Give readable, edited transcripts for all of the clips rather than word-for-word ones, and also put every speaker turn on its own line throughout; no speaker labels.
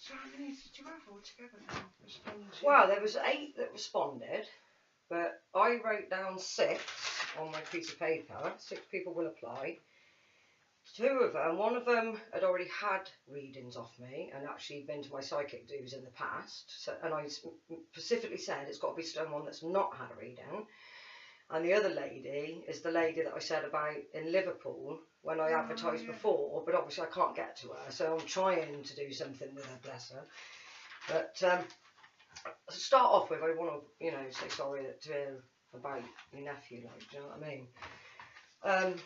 So how many did you have altogether now?
Well, there was 8 that responded, but I wrote down 6 on my piece of paper. 6 people will apply. 2 of them, one of them had already had readings off me and actually been to my psychic dues in the past. So, and I specifically said it's got to be someone that's not had a reading. And the other lady is the lady that I said about in Liverpool when I advertised before, but obviously I can't get to her, so I'm trying to do something with her, bless her. But to start off with, I want to, say sorry to her about your nephew, like, do you know what I mean?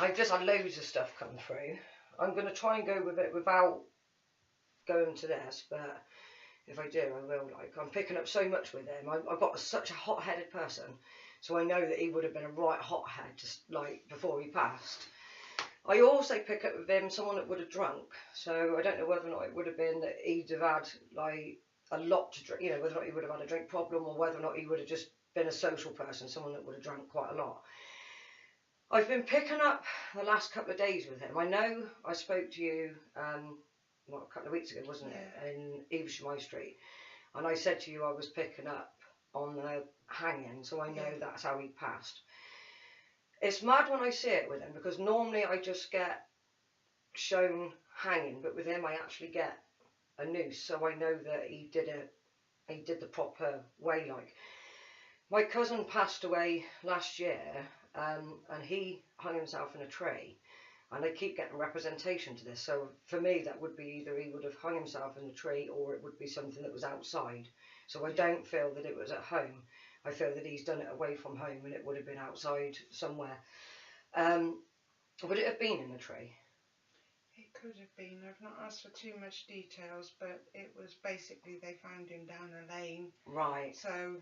I've just had loads of stuff come through. I'm going to try and go with it without going to this, but if I do, I will. Like, I'm picking up so much with him. I've got such a hot-headed person, so I know that he would have been a right hothead just like before he passed. I also pick up with him someone that would have drunk, so I don't know whether or not it would have been that he'd have had like a lot to drink, whether or not he would have had a drink problem, or whether or not he would have just been a social person, someone that would have drunk quite a lot. I've been picking up the last couple of days with him. I know I spoke to you a couple of weeks ago, wasn't it, in Evesham High Street, and I said to you I was picking up on the hanging, so I know that's how he passed. It's mad when I see it with him, because normally I just get shown hanging, but with him I actually get a noose, so I know that he did the proper way. Like, my cousin passed away last year, and he hung himself in a tree, and I keep getting representation to this. So for me, that would be either he would have hung himself in a tree, or it would be something that was outside. So I don't feel that it was at home. I feel that he's done it away from home, and it would have been outside somewhere. Would it have been in a tree?
It could have been. I've not asked for too much details, but it was basically they found him down a lane.
Right.
So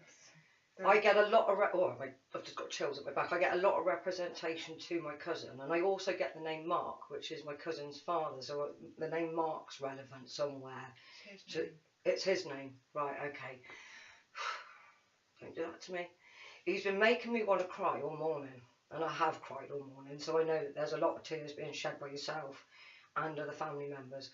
I get a lot of I've just got chills at my back. I get a lot of representation to my cousin, and I also get the name Mark, which is my cousin's father. So the name Mark's relevant somewhere. It's his name, right? Okay. Don't do that to me. He's been making me want to cry all morning, and I have cried all morning. So I know that there's a lot of tears being shed by yourself and other family members.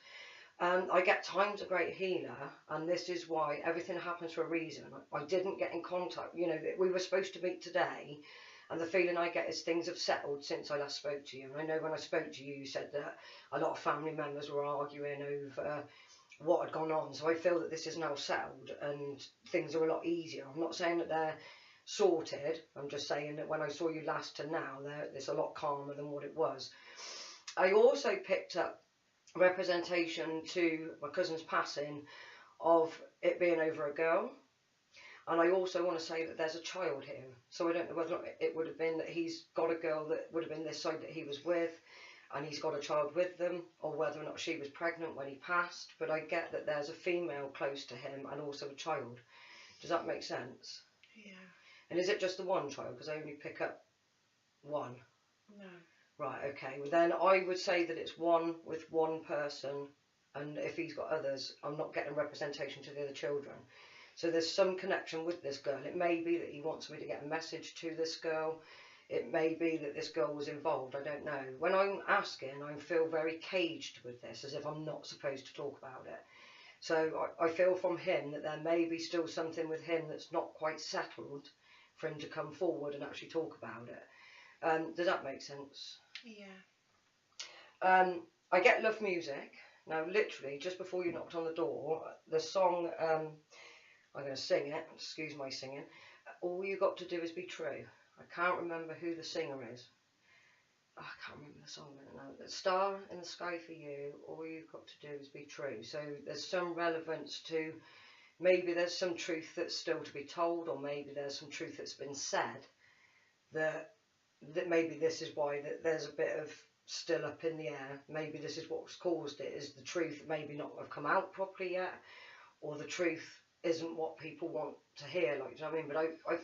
I get time's a great healer, and this is why everything happens for a reason. I didn't get in contact, we were supposed to meet today, and the feeling I get is things have settled since I last spoke to you. And I know when I spoke to you, you said that a lot of family members were arguing over what had gone on, so I feel that this is now settled and things are a lot easier. I'm not saying that they're sorted, I'm just saying that when I saw you last to now, it's a lot calmer than what it was. I also picked up representation to my cousin's passing of it being over a girl, and I also want to say that there's a child here, so I don't know whether or not it would have been that he's got a girl that would have been this side that he was with, and he's got a child with them, or whether or not she was pregnant when he passed, but I get that there's a female close to him and also a child. Does that make sense?
Yeah.
And is it just the one child, because I only pick up one?
No.
Right, okay. Well, then I would say that it's one with one person, and if he's got others, I'm not getting representation to the other children. So there's some connection with this girl. It may be that he wants me to get a message to this girl. It may be that this girl was involved. I don't know. When I'm asking, I feel very caged with this, as if I'm not supposed to talk about it. So I feel from him that there may be still something with him that's not quite settled for him to come forward and actually talk about it. Does that make sense?
Yeah.
I get love music. Now, literally, just before you knocked on the door, the song, I'm going to sing it, excuse my singing, All You Got to Do Is Be True. I can't remember who the singer is. I can't remember the song now. The star in the sky for you, all you've got to do is be true. So there's some relevance to, maybe there's some truth that's still to be told, or maybe there's some truth that's been said, that maybe this is why that there's a bit of still up in the air. Maybe this is what's caused it, is the truth maybe not have come out properly yet, or the truth isn't what people want to hear, like, do you know what I mean? But I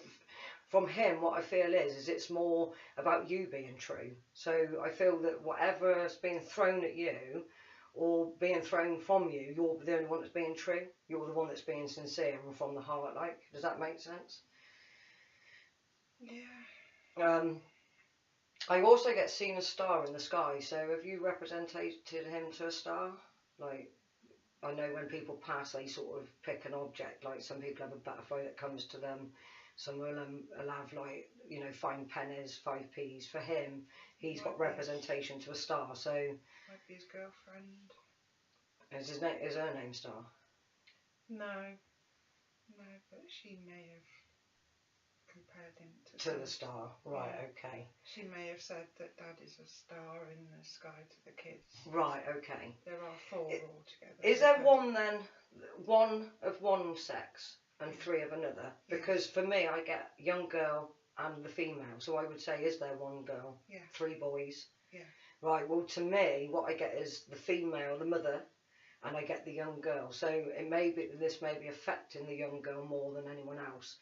from him, what I feel is it's more about you being true. So I feel that whatever's being thrown at you, or being thrown from you, you're the only one that's being true. You're the one that's being sincere and from the heart, like. Does that make sense?
Yeah.
I also get seen a star in the sky. So have you represented him to a star? Like, I know when people pass, they sort of pick an object. Like some people have a butterfly that comes to them. Some will have like, you know, 5 pennies, 5p's. For him, he's got representation to a star. So
might be his girlfriend.
Is her name Star?
No, but she may have compared him
to the star. Right, okay.
She may have said that Dad is a star in the sky to the kids.
Right, okay.
There are 4 altogether.
Is there one then, one of one sex and 3 of another? Because for me, I get young girl and the female. So I would say, is there one girl?
Yeah.
3 boys?
Yeah.
Right, well, to me, what I get is the female, the mother, and I get the young girl. So it may be that this may be affecting the young girl more than anyone else.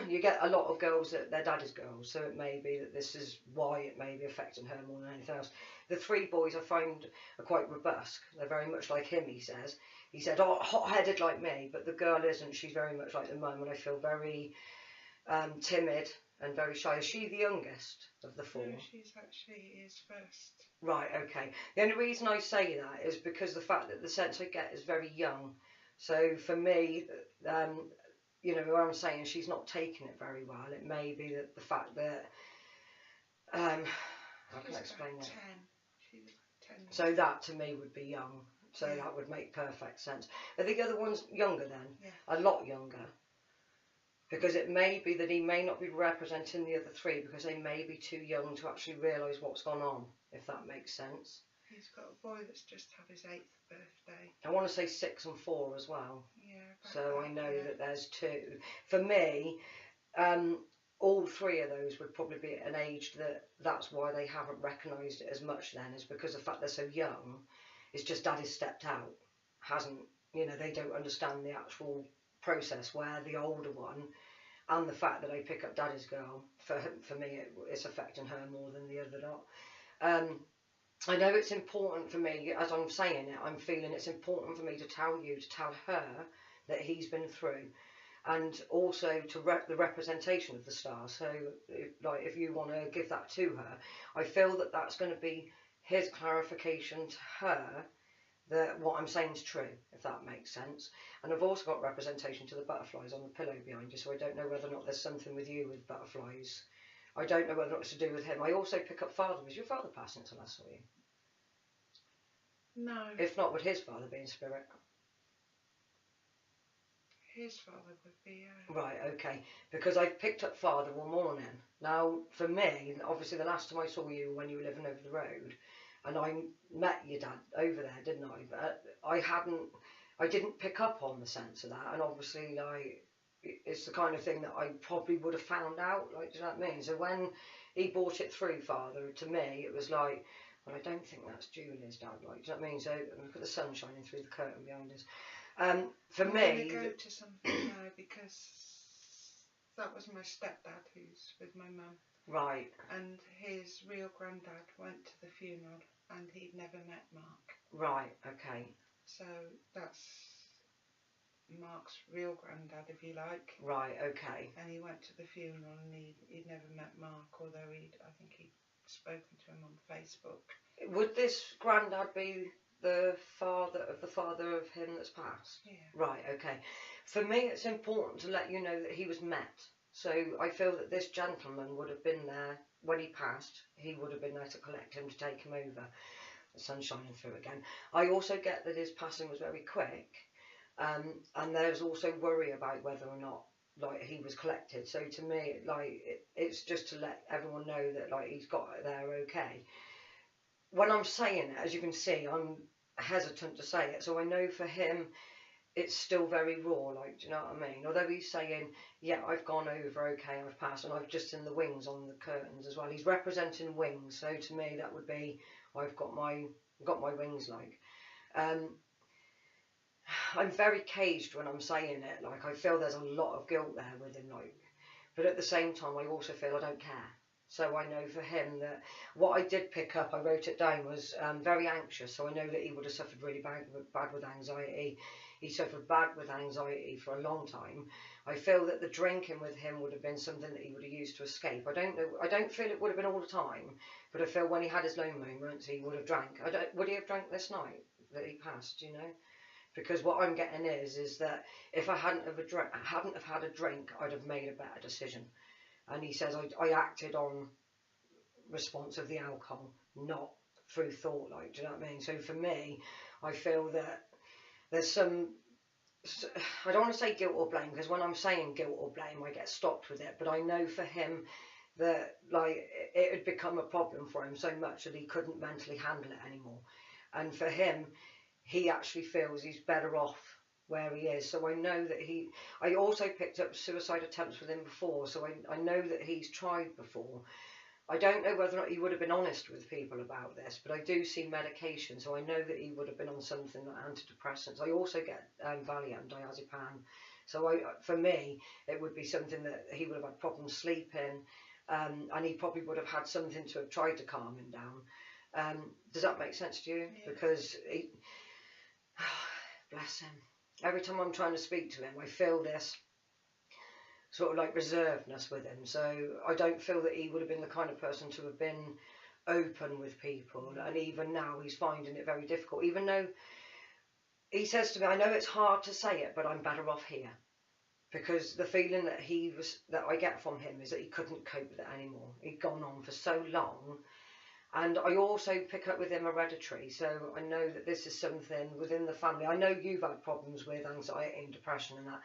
You get a lot of girls that their dad is girls, so it may be that this is why it may be affecting her more than anything else. The 3 boys I find are quite robust. They're very much like him, he says. He said, oh, hot-headed like me, but the girl isn't. She's very much like the mum, and I feel very timid and very shy. Is she the youngest of the 4?
No, she's actually his first.
Right, okay. The only reason I say that is because the fact that the sense I get is very young. So for me, you know, what I'm saying, she's not taking it very well. It may be that the fact that, how can I explain that?
10. She's 10.
So that to me would be young. So that would make perfect sense. Are the other ones younger then?
Yeah.
A lot younger. Because it may be that he may not be representing the other 3 because they may be too young to actually realise what's gone on, if that makes sense.
He's got a boy that's just had his 8th birthday.
I want to say 6 and 4 as well.
Yeah.
So I know that there's 2. For me, all 3 of those would probably be at an age that's why they haven't recognised it as much then, is because the fact they're so young. It's just Daddy's stepped out. Hasn't, you know, they don't understand the actual process, where the older one, and the fact that I pick up Daddy's girl, for me it's affecting her more than the other lot. I know it's important for me, as I'm saying it, I'm feeling it's important for me to tell her that he's been through, and also to the representation of the star. So if you want to give that to her, I feel that that's going to be his clarification to her that what I'm saying is true, if that makes sense. And I've also got representation to the butterflies on the pillow behind you, so I don't know whether or not there's something with you with butterflies. I don't know whether or not it's to do with him. I also pick up father. Was your father passing until I saw you?
No.
If not, would his father be in spirit?
His father would be,
Right, okay. Because I picked up father one morning. Now, for me, obviously the last time I saw you when you were living over the road, and I met your dad over there, didn't I? But I didn't pick up on the sense of that, and obviously, like, it's the kind of thing that I probably would have found out, like, do you know what I mean? So when he brought it through, father, to me, it was like, well, I don't think that's Julie's dad, like, do you know what I mean? So look at the sun shining through the curtain behind us. For me,
I'm going to go to something now, because that was my stepdad who's with my mum.
Right.
And his real granddad went to the funeral, and he'd never met Mark.
Right, okay.
So that's Mark's real granddad, if you like.
Right, okay.
And he went to the funeral, and he'd never met Mark, although I think he'd spoken to him on Facebook.
Would this granddad be the father of him that's passed?
Yeah.
Right, okay. For me, it's important to let you know that he was met. So I feel that this gentleman would have been there when he passed. He would have been there to collect him, to take him over. The sun's shining through again. I also get that his passing was very quick, and there's also worry about whether or not, like, he was collected. So to me, like, it's just to let everyone know that, like, he's got it there okay. When I'm saying it, as you can see, I'm hesitant to say it. So I know for him, it's still very raw, like, do you know what I mean? Although he's saying, yeah, I've gone over okay, I've passed, and I've just seen the wings on the curtains as well. He's representing wings, so to me that would be, I've got my wings, like. I'm very caged when I'm saying it, like, I feel there's a lot of guilt there with him, like, but at the same time I also feel I don't care. So I know for him that what I did pick up, I wrote it down, was very anxious. So I know that he would have suffered really bad with anxiety. He suffered bad with anxiety for a long time. I feel that the drinking with him would have been something that he would have used to escape. I don't know. I don't feel it would have been all the time, but I feel when he had his low moments, he would have drank. Would he have drank this night that he passed? You know, because what I'm getting is that if I hadn't have had a drink, I'd have made a better decision. And he says I acted on response of the alcohol, not through thought. Like, do you know what I mean? So for me, I feel that there's some, I don't want to say guilt or blame, because when I'm saying guilt or blame, I get stopped with it. But I know for him that, like, it had become a problem for him so much that he couldn't mentally handle it anymore. And for him, he actually feels he's better off where he is. So I know that I also picked up suicide attempts with him before, so I know that he's tried before. I don't know whether or not he would have been honest with people about this, but I do see medication, so I know that he would have been on something like antidepressants. I also get Valium, diazepam. So for me, it would be something that he would have had problems sleeping, and he probably would have had something to have tried to calm him down. Does that make sense to you?
Yeah.
Because he, bless him. Every time I'm trying to speak to him, I feel this sort of like reservedness with him. So I don't feel that he would have been the kind of person to have been open with people. And even now, he's finding it very difficult. Even though he says to me, I know it's hard to say it, but I'm better off here. Because the feeling that I get from him is that he couldn't cope with it anymore. He'd gone on for so long. And I also pick up with him hereditary, so I know that this is something within the family. I know you've had problems with anxiety and depression and that.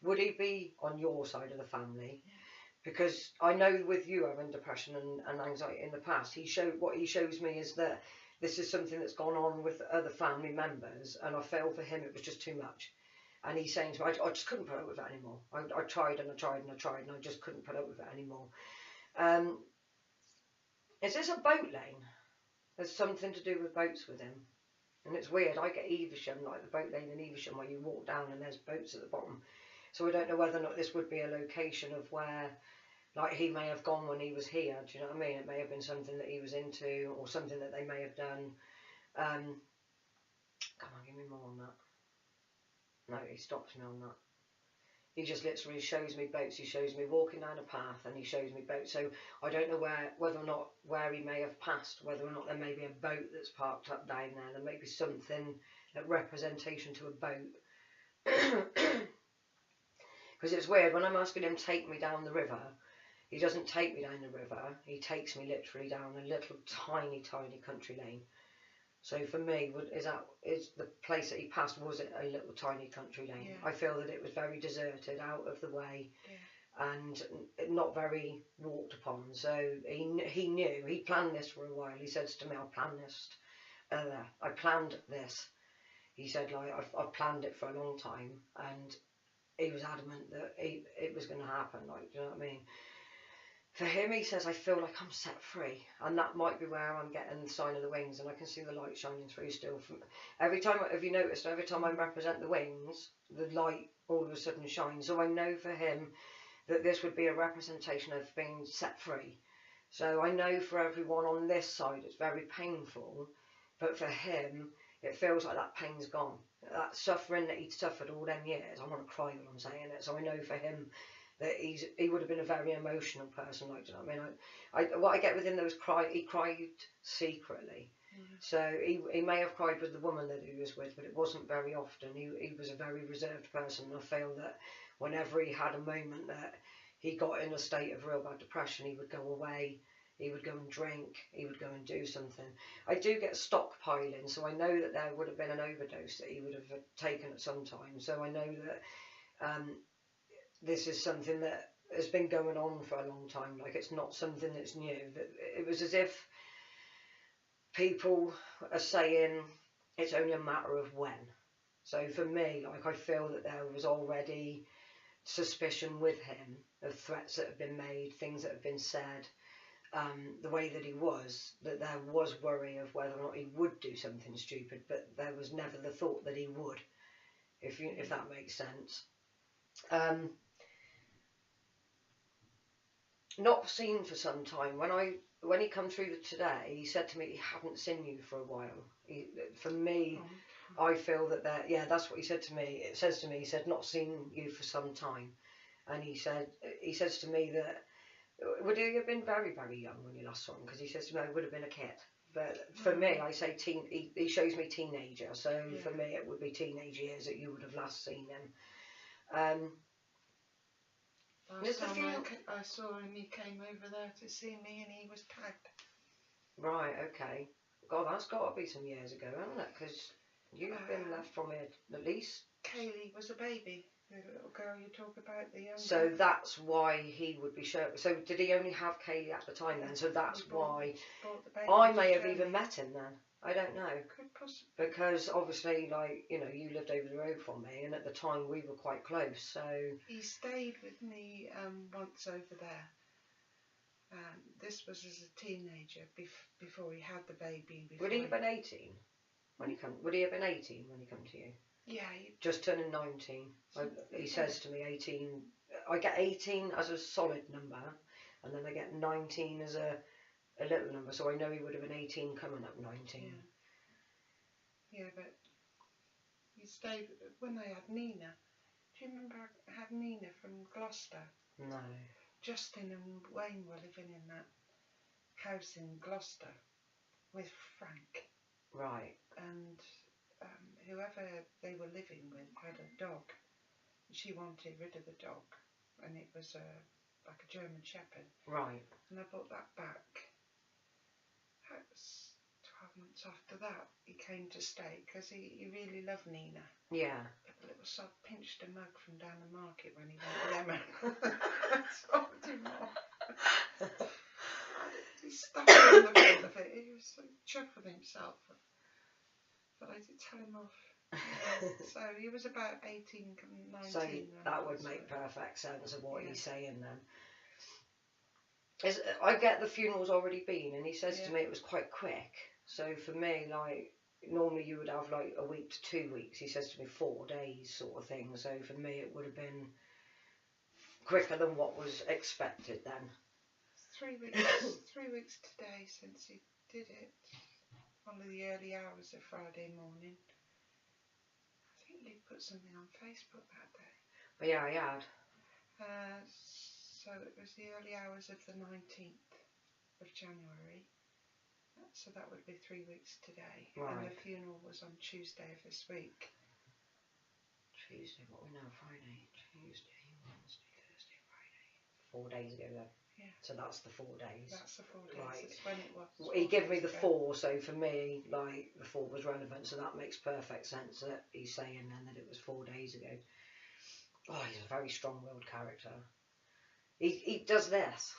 Would he be on your side of the family?
Yeah.
Because I know with you having depression and anxiety in the past, what he shows me is that this is something that's gone on with other family members, and I felt for him it was just too much. And he's saying to me, I just couldn't put up with it anymore. I tried and I tried and I tried, and I just couldn't put up with it anymore. Is this a boat lane? There's something to do with boats with him. And it's weird, I get Evesham, like the boat lane in Evesham where you walk down and there's boats at the bottom. So I don't know whether or not this would be a location of where, like, he may have gone when he was here. Do you know what I mean? It may have been something that he was into, or something that they may have done. Come on, give me more on that. No, he stops me on that. He just literally shows me boats. He shows me walking down a path and he shows me boats. So I don't know whether or not where he may have passed, whether or not there may be a boat that's parked up down there. There may be something, a representation to a boat. Because it's weird, when I'm asking him to take me down the river, he doesn't take me down the river. He takes me literally down a little tiny, tiny country lane. So for me, is the place that he passed, was it a little tiny country lane?
Yeah.
I feel that it was very deserted, out of the way,
Yeah.
and not very walked upon. So he knew, he planned this for a while. He says to me, I planned this. He said, like, I've planned it for a long time, and he was adamant that it was going to happen. Like, do you know what I mean? For him, he says, I feel like I'm set free, and that might be where I'm getting the sign of the wings, and I can see the light shining through still. Every time, have you noticed, every time I represent the wings, the light all of a sudden shines. So I know for him that this would be a representation of being set free. So I know for everyone on this side, it's very painful, but for him, it feels like that pain's gone. That suffering that he'd suffered all them years, I want to cry when I'm saying it. So I know for him that he would have been a very emotional person. Like, do you know what I mean? What I get with him, there was he cried secretly. So he may have cried with the woman that he was with, but it wasn't very often. He was a very reserved person, and I feel that whenever he had a moment that he got in a state of real bad depression, he would go away, he would go and drink, he would go and do something. I do get stockpiling, so I know that there would have been an overdose that he would have taken at some time. So I know that this is something that has been going on for a long time. Like, it's not something that's new. It was as if people are saying it's only a matter of when. So for me, like, I feel that there was already suspicion with him of threats that have been made, things that have been said, the way that he was, that there was worry of whether or not he would do something stupid, but there was never the thought that he would, if that makes sense. Not seen for some time. When he come through today, he said to me he hadn't seen you for a while. For me, I feel that that's what he said to me. It says to me, he said, not seen you for some time. And he says to me that, would you have been very, very young when you last saw him? Because he says to me, I would have been a kid. But for me, I say he shows me teenager, so for me it would be teenage years that you would have last seen him.
Last time I saw him, he came over there to see me and he was tagged.
Right, okay. God, that's got to be some years ago, hasn't it? Because you've been left from it at least.
Kaylee was a baby, the little girl you talk about, the young
So
girl.
that's why he would be sure. So did he only have Kaylee at the time then? So that's why I may have even met him then. I don't know.
Could possibly.
Because obviously, like, you know, you lived over the road from me, and at the time we were quite close, so...
He stayed with me once over there. This was as a teenager, before he had the baby.
Would he have been 18 when he come? Would he have been 18 when he come to you?
Yeah.
Just turning 19. He says to me 18. I get 18 as a solid number, and then I get 19 as a little number. So I know he would have been 18 coming up 19.
Yeah, but he stayed when I had Nina. Do you remember I had Nina from Gloucester?
No.
Justin and Wayne were living in that house in Gloucester with Frank.
Right.
And whoever they were living with had a dog. She wanted rid of the dog, and it was like a German Shepherd.
Right. And
I brought that back. That was 12 months after that he came to stay, because he really loved Nina.
Yeah.
The little sod pinched a mug from down the market when he went lemon. Sobbed him off. He stuck it in the front of it. He was so chuffed with himself. But I did tell him off. So he was about 18, 19.
So that would make perfect sense of what he's saying then. I get the funeral's already been, and he says to me it was quite quick. So for me, like, normally you would have like a week to 2 weeks. He says to me 4 days sort of thing. So for me it would have been quicker than what was expected then.
3 weeks, 3 weeks today since he did it. One of the early hours of Friday morning. I think you put something on Facebook that day.
But yeah, I had.
So it was the early hours of the 19th of January. So that would be 3 weeks today.
Right.
And the funeral was on Tuesday of this week.
Tuesday, what are we now? Friday, Tuesday, Wednesday, Thursday, Friday. 4 days ago then.
Yeah.
So that's the 4 days.
That's the 4 days.
Right.
That's when it was.
He gave me the 4, so for me, like, the 4 was relevant, so that makes perfect sense that he's saying then that it was 4 days ago. Oh, he's a very strong-willed character. He does this.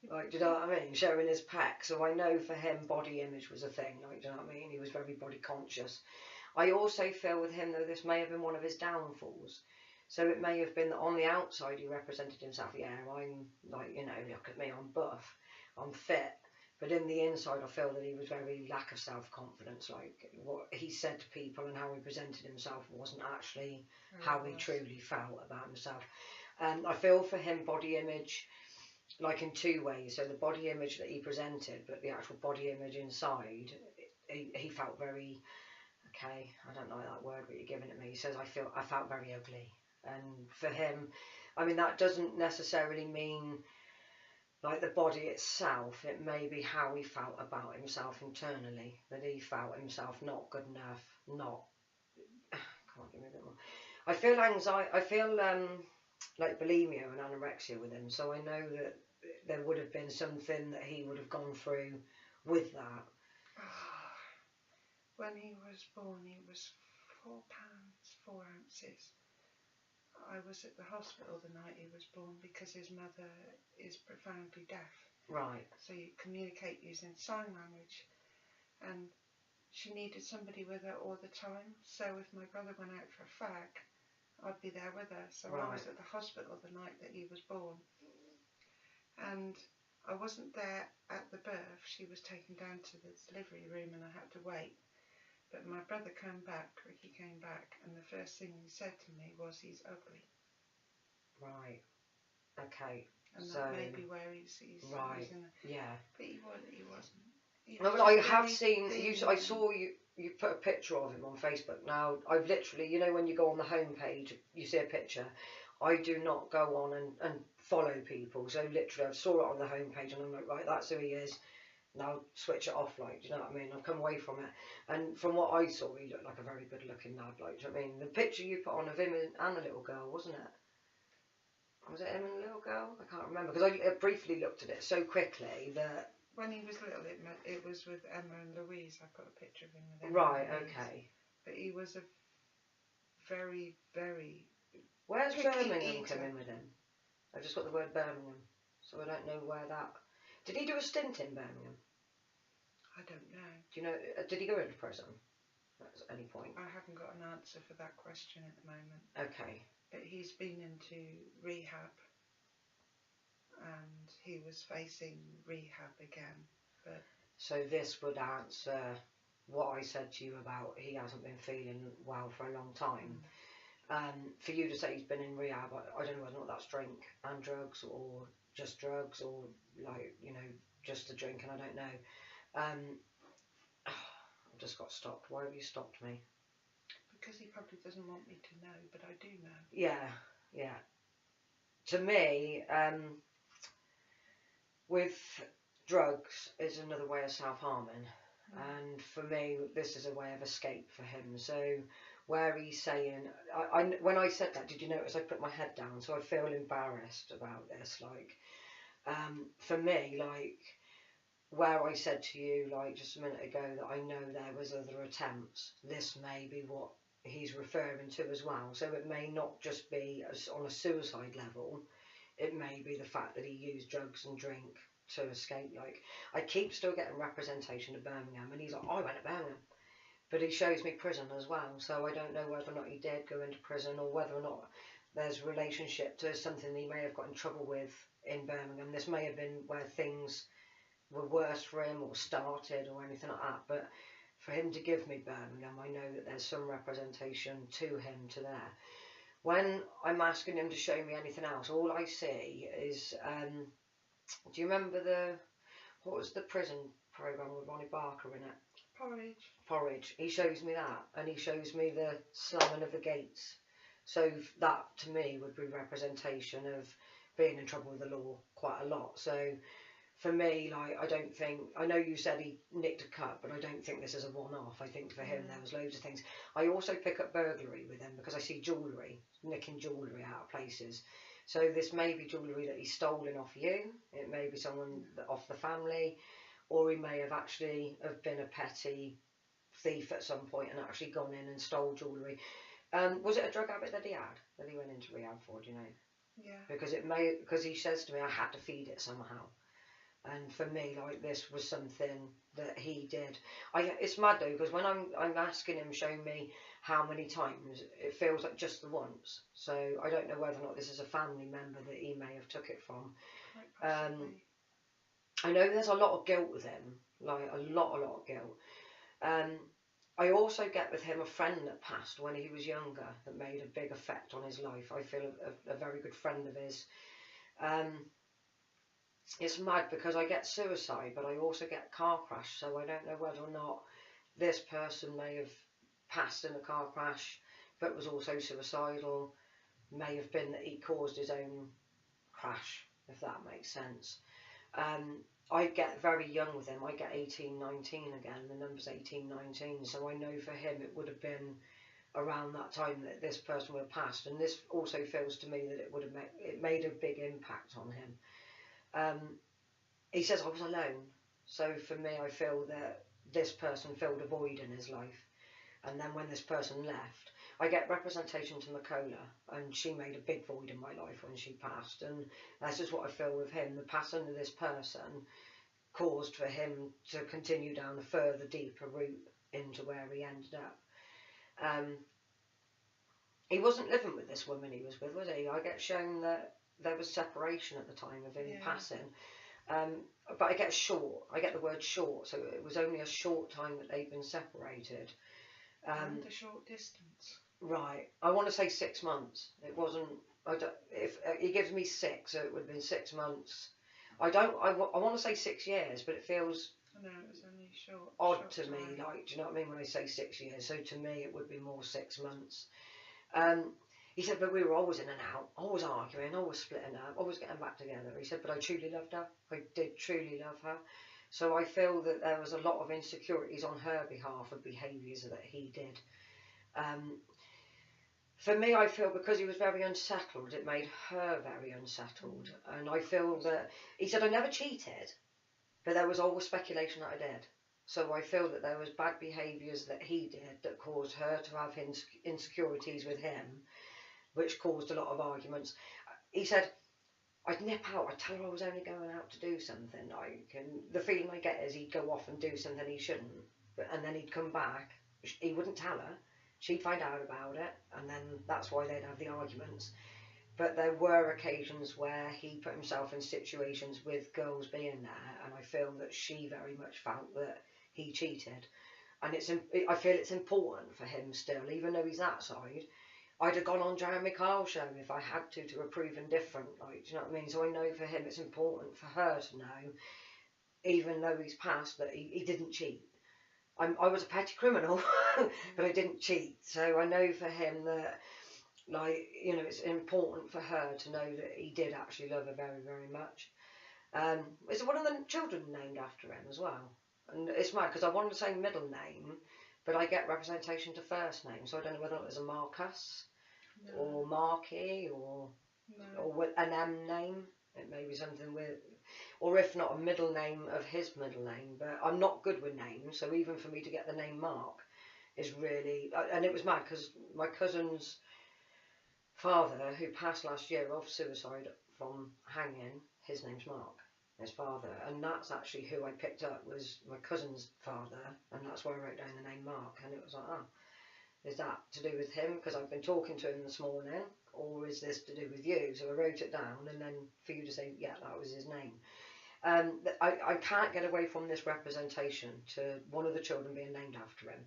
Like, do you know what I mean? Showing his pack. So I know for him, body image was a thing. Like, do you know what I mean? He was very body conscious. I also feel with him, though, this may have been one of his downfalls. So it may have been that on the outside he represented himself. Yeah, I'm like, you know, look at me, I'm buff, I'm fit. But in the inside, I feel that he was very lack of self-confidence. Like, what he said to people and how he presented himself wasn't actually how he truly felt about himself. I feel for him, body image, like in 2 ways. So the body image that he presented, but the actual body image inside, he felt very, okay, I don't like that word, but you're giving it me. He says, I felt very ugly. And for him, I mean, that doesn't necessarily mean like the body itself. It may be how he felt about himself internally, that he felt himself not good enough, not, can't give me a bit more. I feel anxiety, I feel like bulimia and anorexia with him, so I know that there would have been something that he would have gone through with that.
When he was born, he was 4 pounds 4 ounces. I was at the hospital the night he was born because his mother is profoundly deaf.
Right. So
you communicate using sign language, and she needed somebody with her all the time. So if my brother went out for a fag, I'd be there with her. So I was at the hospital the night that he was born, and I wasn't there at the birth. She was taken down to the delivery room and I had to wait. But my brother came back, Ricky came back, and the first thing he said to me was, he's ugly.
Right. Okay.
And
so,
that may be where he's
right.
Yeah. But he wasn't.
No, but I have seen, I saw you put a picture of him on Facebook. Now, I've literally, you know, when you go on the homepage, you see a picture. I do not go on and follow people. So literally, I saw it on the homepage and I'm like, right, that's who he is. Now switch it off, like, do you know what I mean? I've come away from it, and from what I saw, he looked like a very good looking lad, like, do you know what I mean? The picture you put on of him and a little girl, wasn't it? Was it him and a little girl? I can't remember, because I briefly looked at it so quickly that...
When he was little, it was with Emma and Louise. I put a picture of him with Emma
Right,
and Louise.
okay.
But he was a very, very...
Where's Birmingham
eater.
come in with him? I've just got the word Birmingham, so I don't know where that... Did he do a stint in Birmingham?
I don't know.
Do you know, did he go into prison at any point?
I haven't got an answer for that question at the moment.
Okay.
But he's been into rehab, and he was facing rehab again. But
so this would answer what I said to you about he hasn't been feeling well for a long time. For you to say he's been in rehab, I don't know whether or not that's drink and drugs, or just drugs, or like, you know, just the drink, and I don't know. I've just got stopped. Why have you stopped me?
because he probably doesn't want me to know, but I do know.
Yeah, yeah. To me, with drugs is another way of self-harming. And for me, this is a way of escape for him. So where he's saying, when I said that, did you notice I put my head down? So I feel embarrassed about this. Like, for me, like, where I said to you, like, just a minute ago, that I know there was other attempts, this may be what he's referring to as well. So it may not just be on a suicide level. It may be the fact that he used drugs and drink to escape. Like, I keep still getting representation of Birmingham, and he's like, oh, I went to Birmingham, but he shows me prison as well. So I don't know whether or not he did go into prison, or whether or not there's a relationship to something he may have got in trouble with in Birmingham. This may have been where things were worse for him, or started, or anything like that. But for him to give me Birmingham, I know that there's some representation to him to there. When I'm asking him to show me anything else, all I see is, do you remember what was the prison programme with Ronnie Barker in it?
Porridge.
Porridge. He shows me that, and he shows me the slamming of the gates. So that, to me, would be representation of being in trouble with the law quite a lot. So for me, like, I know you said he nicked a cup, but I don't think this is a one-off. I think for him there was loads of things. I also pick up burglary with him, because I see jewellery, nicking jewellery out of places. So this may be jewellery that he's stolen off you, it may be someone off the family, or he may have actually been a petty thief at some point and actually gone in and stole jewellery. Was it a drug habit that he had, that he went into rehab for, do you know?
Yeah.
Because he says to me, I had to feed it somehow. And for me, like, this was something that he did. It's mad though, because when I'm asking him, show me how many times, it feels like just the once. So I don't know whether or not this is a family member that he may have took it from. I know there's a lot of guilt with him, like a lot of guilt. I also get with him a friend that passed when he was younger that made a big effect on his life. I feel a very good friend of his. It's mad because I get suicide, but I also get car crash, so I don't know whether or not this person may have passed in a car crash but was also suicidal. May have been that he caused his own crash, if that makes sense. I get very young with him. I get 18, 19 again. The number's 18, 19, so I know for him it would have been around that time that this person would have passed, and this also feels to me that it made a big impact on him. He says I was alone, so for me I feel that this person filled a void in his life, and then when this person left, I get representation to Makola, and she made a big void in my life when she passed, and that's just what I feel with him. The passing of this person caused for him to continue down a further deeper route into where he ended up. He wasn't living with this woman he was with, was he? I get shown that there was separation at the time of him passing. But I get the word short, so it was only a short time that they'd been separated.
And a short distance.
Right. I want to say 6 months. It wasn't, if he gives me 6, so it would have been 6 months. I want to say 6 years, but it feels
No, it was only short.
Odd to
time.
me, like, do you know what I mean, when I say 6 years? So to me it would be more 6 months. He said, but we were always in and out, always arguing, always splitting up, always getting back together. He said, but I truly loved her. I did truly love her. So I feel that there was a lot of insecurities on her behalf of behaviours that he did. For me, I feel because he was very unsettled, it made her very unsettled. And I feel that he said, I never cheated, but there was always speculation that I did. So I feel that there was bad behaviours that he did that caused her to have insecurities with him, which caused a lot of arguments. He said, I'd nip out, I'd tell her I was only going out to do something. The feeling I get is he'd go off and do something he shouldn't, and then he'd come back. He wouldn't tell her. She'd find out about it, and then that's why they'd have the arguments. But there were occasions where he put himself in situations with girls being there, and I feel that she very much felt that he cheated. And I feel it's important for him still, even though he's that side. I'd have gone on Jeremy Kyle's show if I had to have proven different. Like, do you know what I mean? So I know for him it's important for her to know, even though he's passed, that he didn't cheat. I was a petty criminal, but I didn't cheat. So I know for him that, like, you know, it's important for her to know that he did actually love her very, very much. Is one of the children named after him as well? And it's mad because I wanted to say middle name, but I get representation to first name, so I don't know whether it was a Marcus or Marky or an M name. It may be something with, or if not, a middle name of his middle name. But I'm not good with names, so even for me to get the name Mark is really, and it was mad because my cousin's father, who passed last year of suicide from hanging, his name's Mark, his father, and that's actually who I picked up, was my cousin's father, and that's why I wrote down the name Mark. And it was like, oh, is that to do with him because I've been talking to him this morning, or is this to do with you? So I wrote it down, and then for you to say, yeah, that was his name. I can't get away from this representation to one of the children being named after him.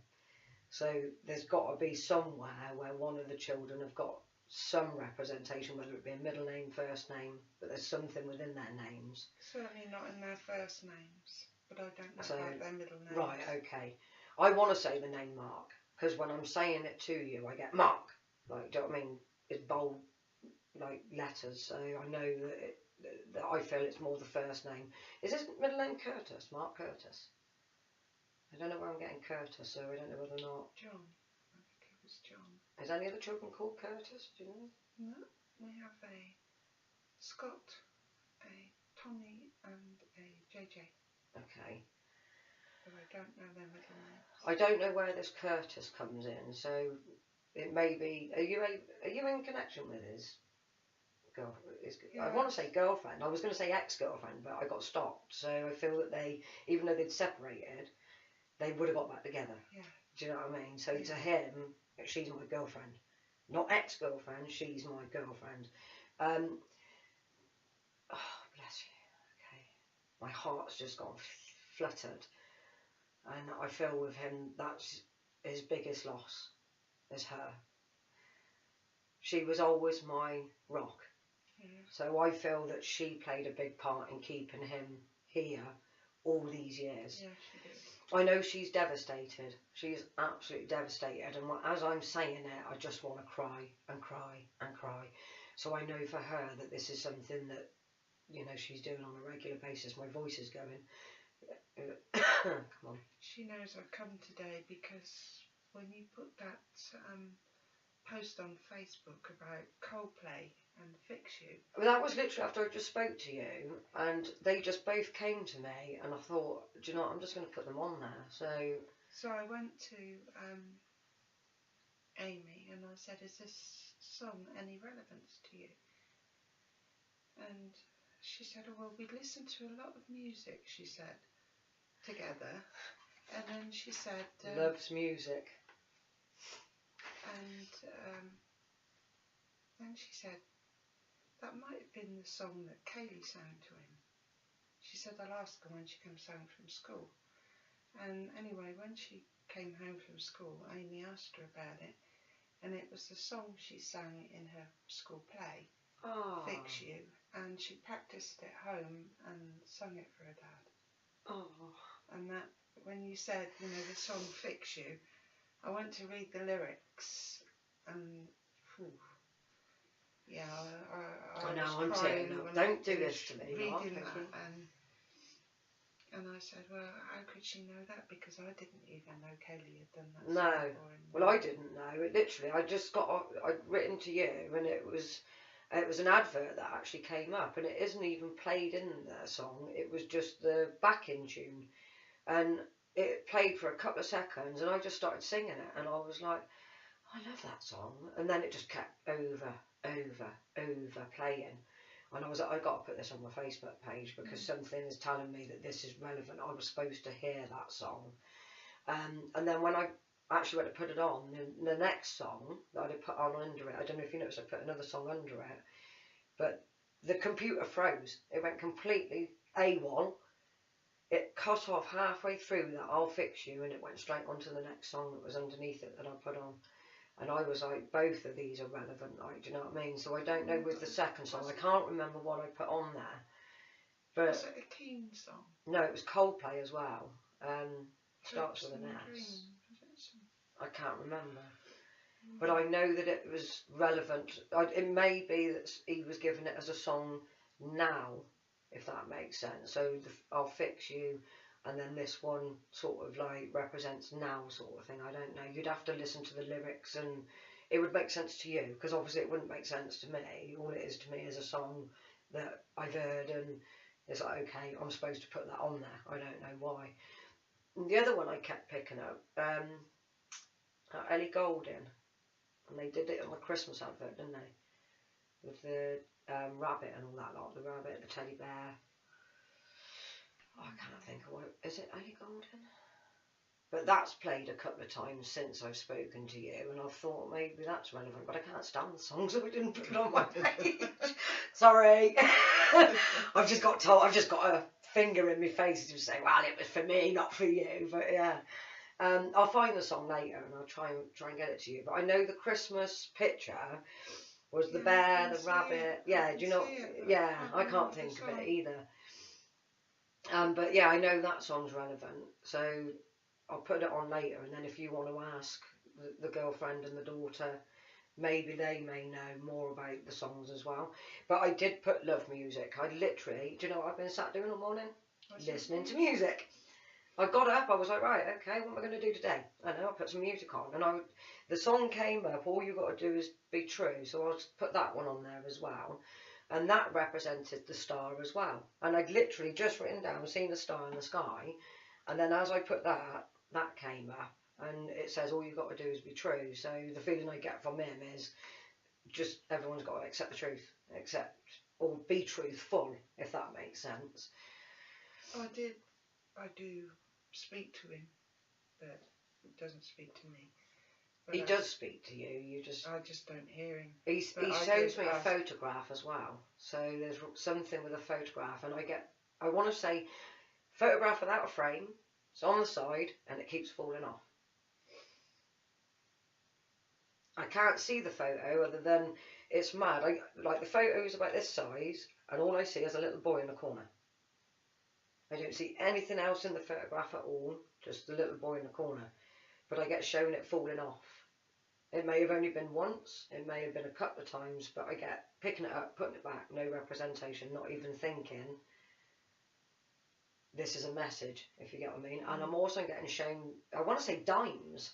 So there's got to be somewhere where one of the children have got some representation, whether it be a middle name, first name, but there's something within their names.
Certainly not in their first names, but I don't know about their middle names.
Right, okay. I want to say the name Mark, because when I'm saying it to you, I get Mark. Like, do you know what I mean? It's bold, like, letters, so I know that I feel it's more the first name. Is his middle name Curtis? Mark Curtis? I don't know where I'm getting Curtis, so I don't know whether or not.
John. I think it was John.
Is any other children called Curtis? Do you know?
No, we have a Scott, a Tommy, and a JJ.
Okay.
But I don't know their middle names.
I don't know where this Curtis comes in, so it may be. Are you in connection with his girlfriend?
Yeah.
I want to say girlfriend. I was going to say ex-girlfriend, but I got stopped. So I feel that they, even though they'd separated, they would have got back together.
Yeah.
Do you know what I mean? So to him, she's my girlfriend, not ex-girlfriend. She's my girlfriend. Oh, bless you. Okay, my heart's just gone fluttered, and I feel with him that's his biggest loss, is her. She was always my rock. Yeah. So I feel that she played a big part in keeping him here all these years.
Yeah, she did.
I know she's devastated. She's absolutely devastated, and as I'm saying it, I just want to cry and cry and cry. So I know for her that this is something that, you know, she's doing on a regular basis. My voice is going. Come on.
She knows I've come today because when you put that post on Facebook about Coldplay and Fix You.
Well, that was literally after I just spoke to you, and they just both came to me, and I thought, do you know what, I'm just going to put them on there. So
I went to Amy and I said, is this song any relevance to you? And she said, oh, well, we listened to a lot of music, she said, together. And then she said...
loves music.
And then she said, that might have been the song that Kaylee sang to him. She said, I'll ask her when she comes home from school. And anyway, when she came home from school, Amy asked her about it. And it was the song she sang in her school play, Fix You. And she practiced it home and sung it for her dad.
Oh.
And that, when you said, you know, the song Fix You, I went to read the lyrics, and yeah, I
know,
was
I'm
crying
saying,
when
don't do this to me.
reading that, and And I said, well, how could she know that? Because I didn't even know Kelly had done that.
No. Well, I didn't know. It literally, I'd written to you, and it was an advert that actually came up, and it isn't even played in the song. It was just the backing tune, and it played for a couple of seconds, and I just started singing it, and I was like, I love that song, and then it just kept over playing. And I was like, I got to put this on my Facebook page because something is telling me that this is relevant. I was supposed to hear that song. And then when I actually went to put it on, the next song that I had put on under it, I don't know if you noticed, I put another song under it, but the computer froze. It went completely AWOL. It cut off halfway through that I'll Fix You, and it went straight onto the next song that was underneath it that I put on. And I was like, both of these are relevant, like, do you know what I mean? So I don't know with the second song, I can't remember what I put on there. But
was it a Keen song?
No, it was Coldplay as well. Starts with an S. I can't remember. But I know that it was relevant. It may be that he was giving it as a song now, if that makes sense. So I'll Fix You, and then this one sort of like represents now sort of thing. I don't know. You'd have to listen to the lyrics and it would make sense to you, because obviously it wouldn't make sense to me. All it is to me is a song that I've heard, and it's like, okay, I'm supposed to put that on there. I don't know why. And the other one I kept picking up, Ellie Goulding, and they did it on the Christmas advert, didn't they? With the rabbit and all that lot, the rabbit, the teddy bear. I can't think of what is it, Ellie Goulding? But that's played a couple of times since I've spoken to you, and I've thought maybe that's relevant, but I can't stand the song, so I didn't put it on my page. Sorry. I've just got a finger in my face to say, well, it was for me, not for you. But yeah, I'll find the song later and I'll try and get it to you. But I know the Christmas picture was the bear, the rabbit. Yeah, do you know? Yeah, I can't think of it either. But yeah, I know that song's relevant, so I'll put it on later, and then if you want to ask the girlfriend and the daughter, maybe they may know more about the songs as well. But I did put love music. I literally, do you know what I've been sat doing all morning? Listening to music. I got up, I was like, right, okay, what am I going to do today? I know, I'll put some music on. And the song came up, all you got to do is be true. So I'll put that one on there as well. And that represented the star as well. And I'd literally just written down, seen the star in the sky. And then as I put that came up. And it says all you've got to do is be true. So the feeling I get from him is just everyone's got to accept the truth. Or be truthful, if that makes sense.
I do speak to him, but he doesn't speak to me. But
he does speak to you, I
just don't hear him.
He shows me a photograph as well. So there's something with a photograph, and I want to say photograph without a frame. It's on the side and it keeps falling off. I can't see the photo other than it's mad. Like the photo is about this size, and all I see is a little boy in the corner. I don't see anything else in the photograph at all, just the little boy in the corner. But I get shown it falling off. It may have only been once, it may have been a couple of times, but I get picking it up, putting it back, no representation, not even thinking this is a message, if you get what I mean. And I'm also getting shown, I want to say dimes.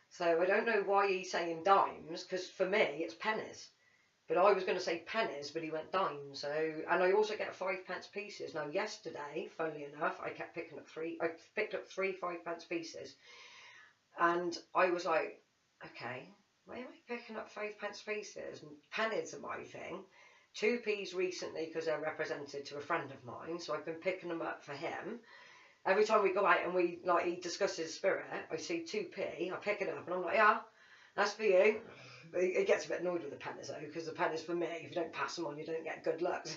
So I don't know why he's saying dimes, because for me it's pennies. But I was going to say pennies, but he went dimes. So, and I also get 5p pieces. Now yesterday, funnily enough, I picked up three 5p pieces. And I was like, okay, why am I picking up 5p pieces? And pennies are my thing. 2p's recently because they're represented to a friend of mine, so I've been picking them up for him. Every time we go out and he discusses spirit, I see 2p, I pick it up and I'm like, yeah, that's for you. But he gets a bit annoyed with the pennies though, because the pennies for me, if you don't pass them on, you don't get good luck.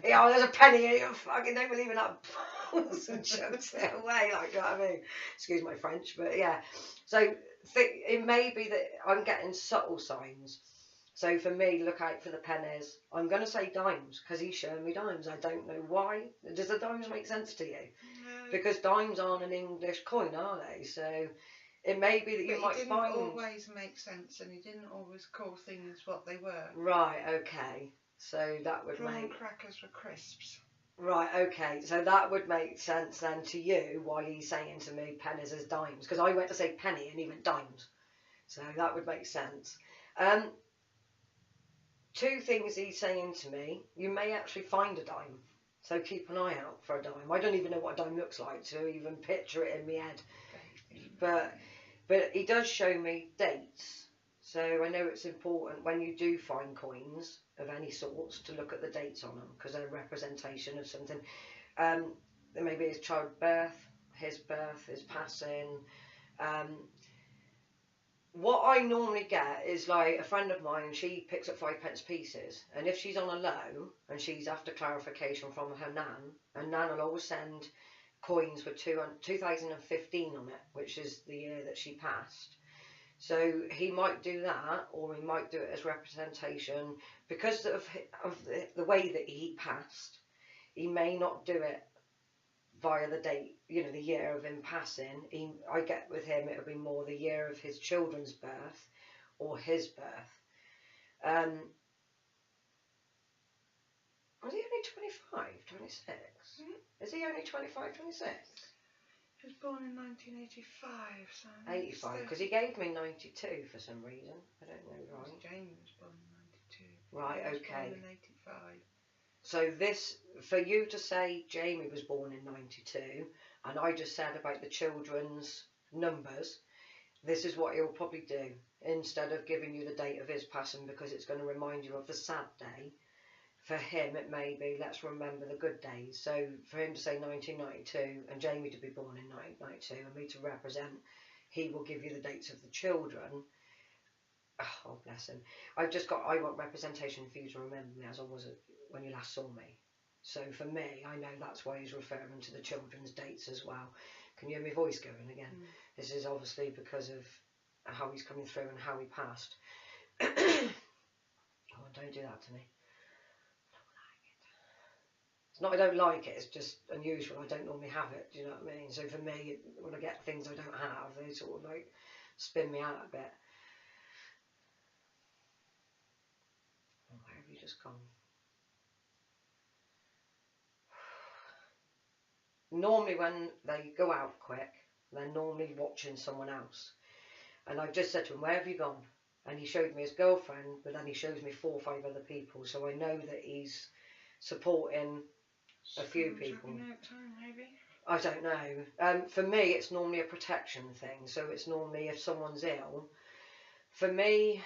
Yeah, there's a penny here, you fucking don't believe in that. And chucks it away, like, you know what I mean? Excuse my French, but yeah. So it may be that I'm getting subtle signs. So for me, look out for the pennies. I'm going to say dimes, because he's showing me dimes. I don't know why. Does the dimes make sense to you? No. Because dimes aren't an English coin, are they? So it may be that you might find...
It didn't always make sense, and he didn't always call things what they were.
Right, okay. So that would
Prawn
make...
crackers were crisps.
Right, okay, so that would make sense then to you why he's saying to me pennies as dimes, because I went to say penny and he went dimes. So that would make sense. Two things he's saying to me: you may actually find a dime, so keep an eye out for a dime. I don't even know what a dime looks like to even picture it in my head, but he does show me dates, so I know it's important when you do find coins of any sorts to look at the dates on them, because they're a representation of something. Maybe his childbirth, his birth, his passing. What I normally get is like a friend of mine, she picks up 5p pieces, and if she's on a low and she's after clarification from her nan, and nan will always send coins with 2015 on it, which is the year that she passed. So he might do that, or he might do it as representation because of the way that he passed. He may not do it via the date, you know, the year of him passing. I get with him, it'll be more the year of his children's birth or his birth. Was he only 25, 26? Mm-hmm. Is he only 25, 26?
He was born in 1985, so...
85, because he gave me 92 for some reason. I don't know why.
Jamie was born in 92.
Right,
he was
okay.
Born in 85.
So this, for you to say Jamie was born in 92, and I just said about the children's numbers, this is what he'll probably do. Instead of giving you the date of his passing because it's going to remind you of the sad day, for him it may be, let's remember the good days. So for him to say 1992 and Jamie to be born in 1992 and me to represent, he will give you the dates of the children. Oh, bless him. I want representation for you to remember me as I was when you last saw me. So for me, I know that's why he's referring to the children's dates as well. Can you hear my voice going again? This is obviously because of how he's coming through and how he passed. Oh, don't do that to me. It's not I don't like it, it's just unusual. I don't normally have it, do you know what I mean? So for me, when I get things I don't have, they sort of like spin me out a bit. Oh, where have you just gone? Normally when they go out quick, they're normally watching someone else. And I've just said to him, where have you gone? And he showed me his girlfriend, but then he shows me 4 or 5 other people. So I know that he's supporting a few people.
Time, maybe?
I don't know. For me, it's normally a protection thing. So it's normally if someone's ill. For me,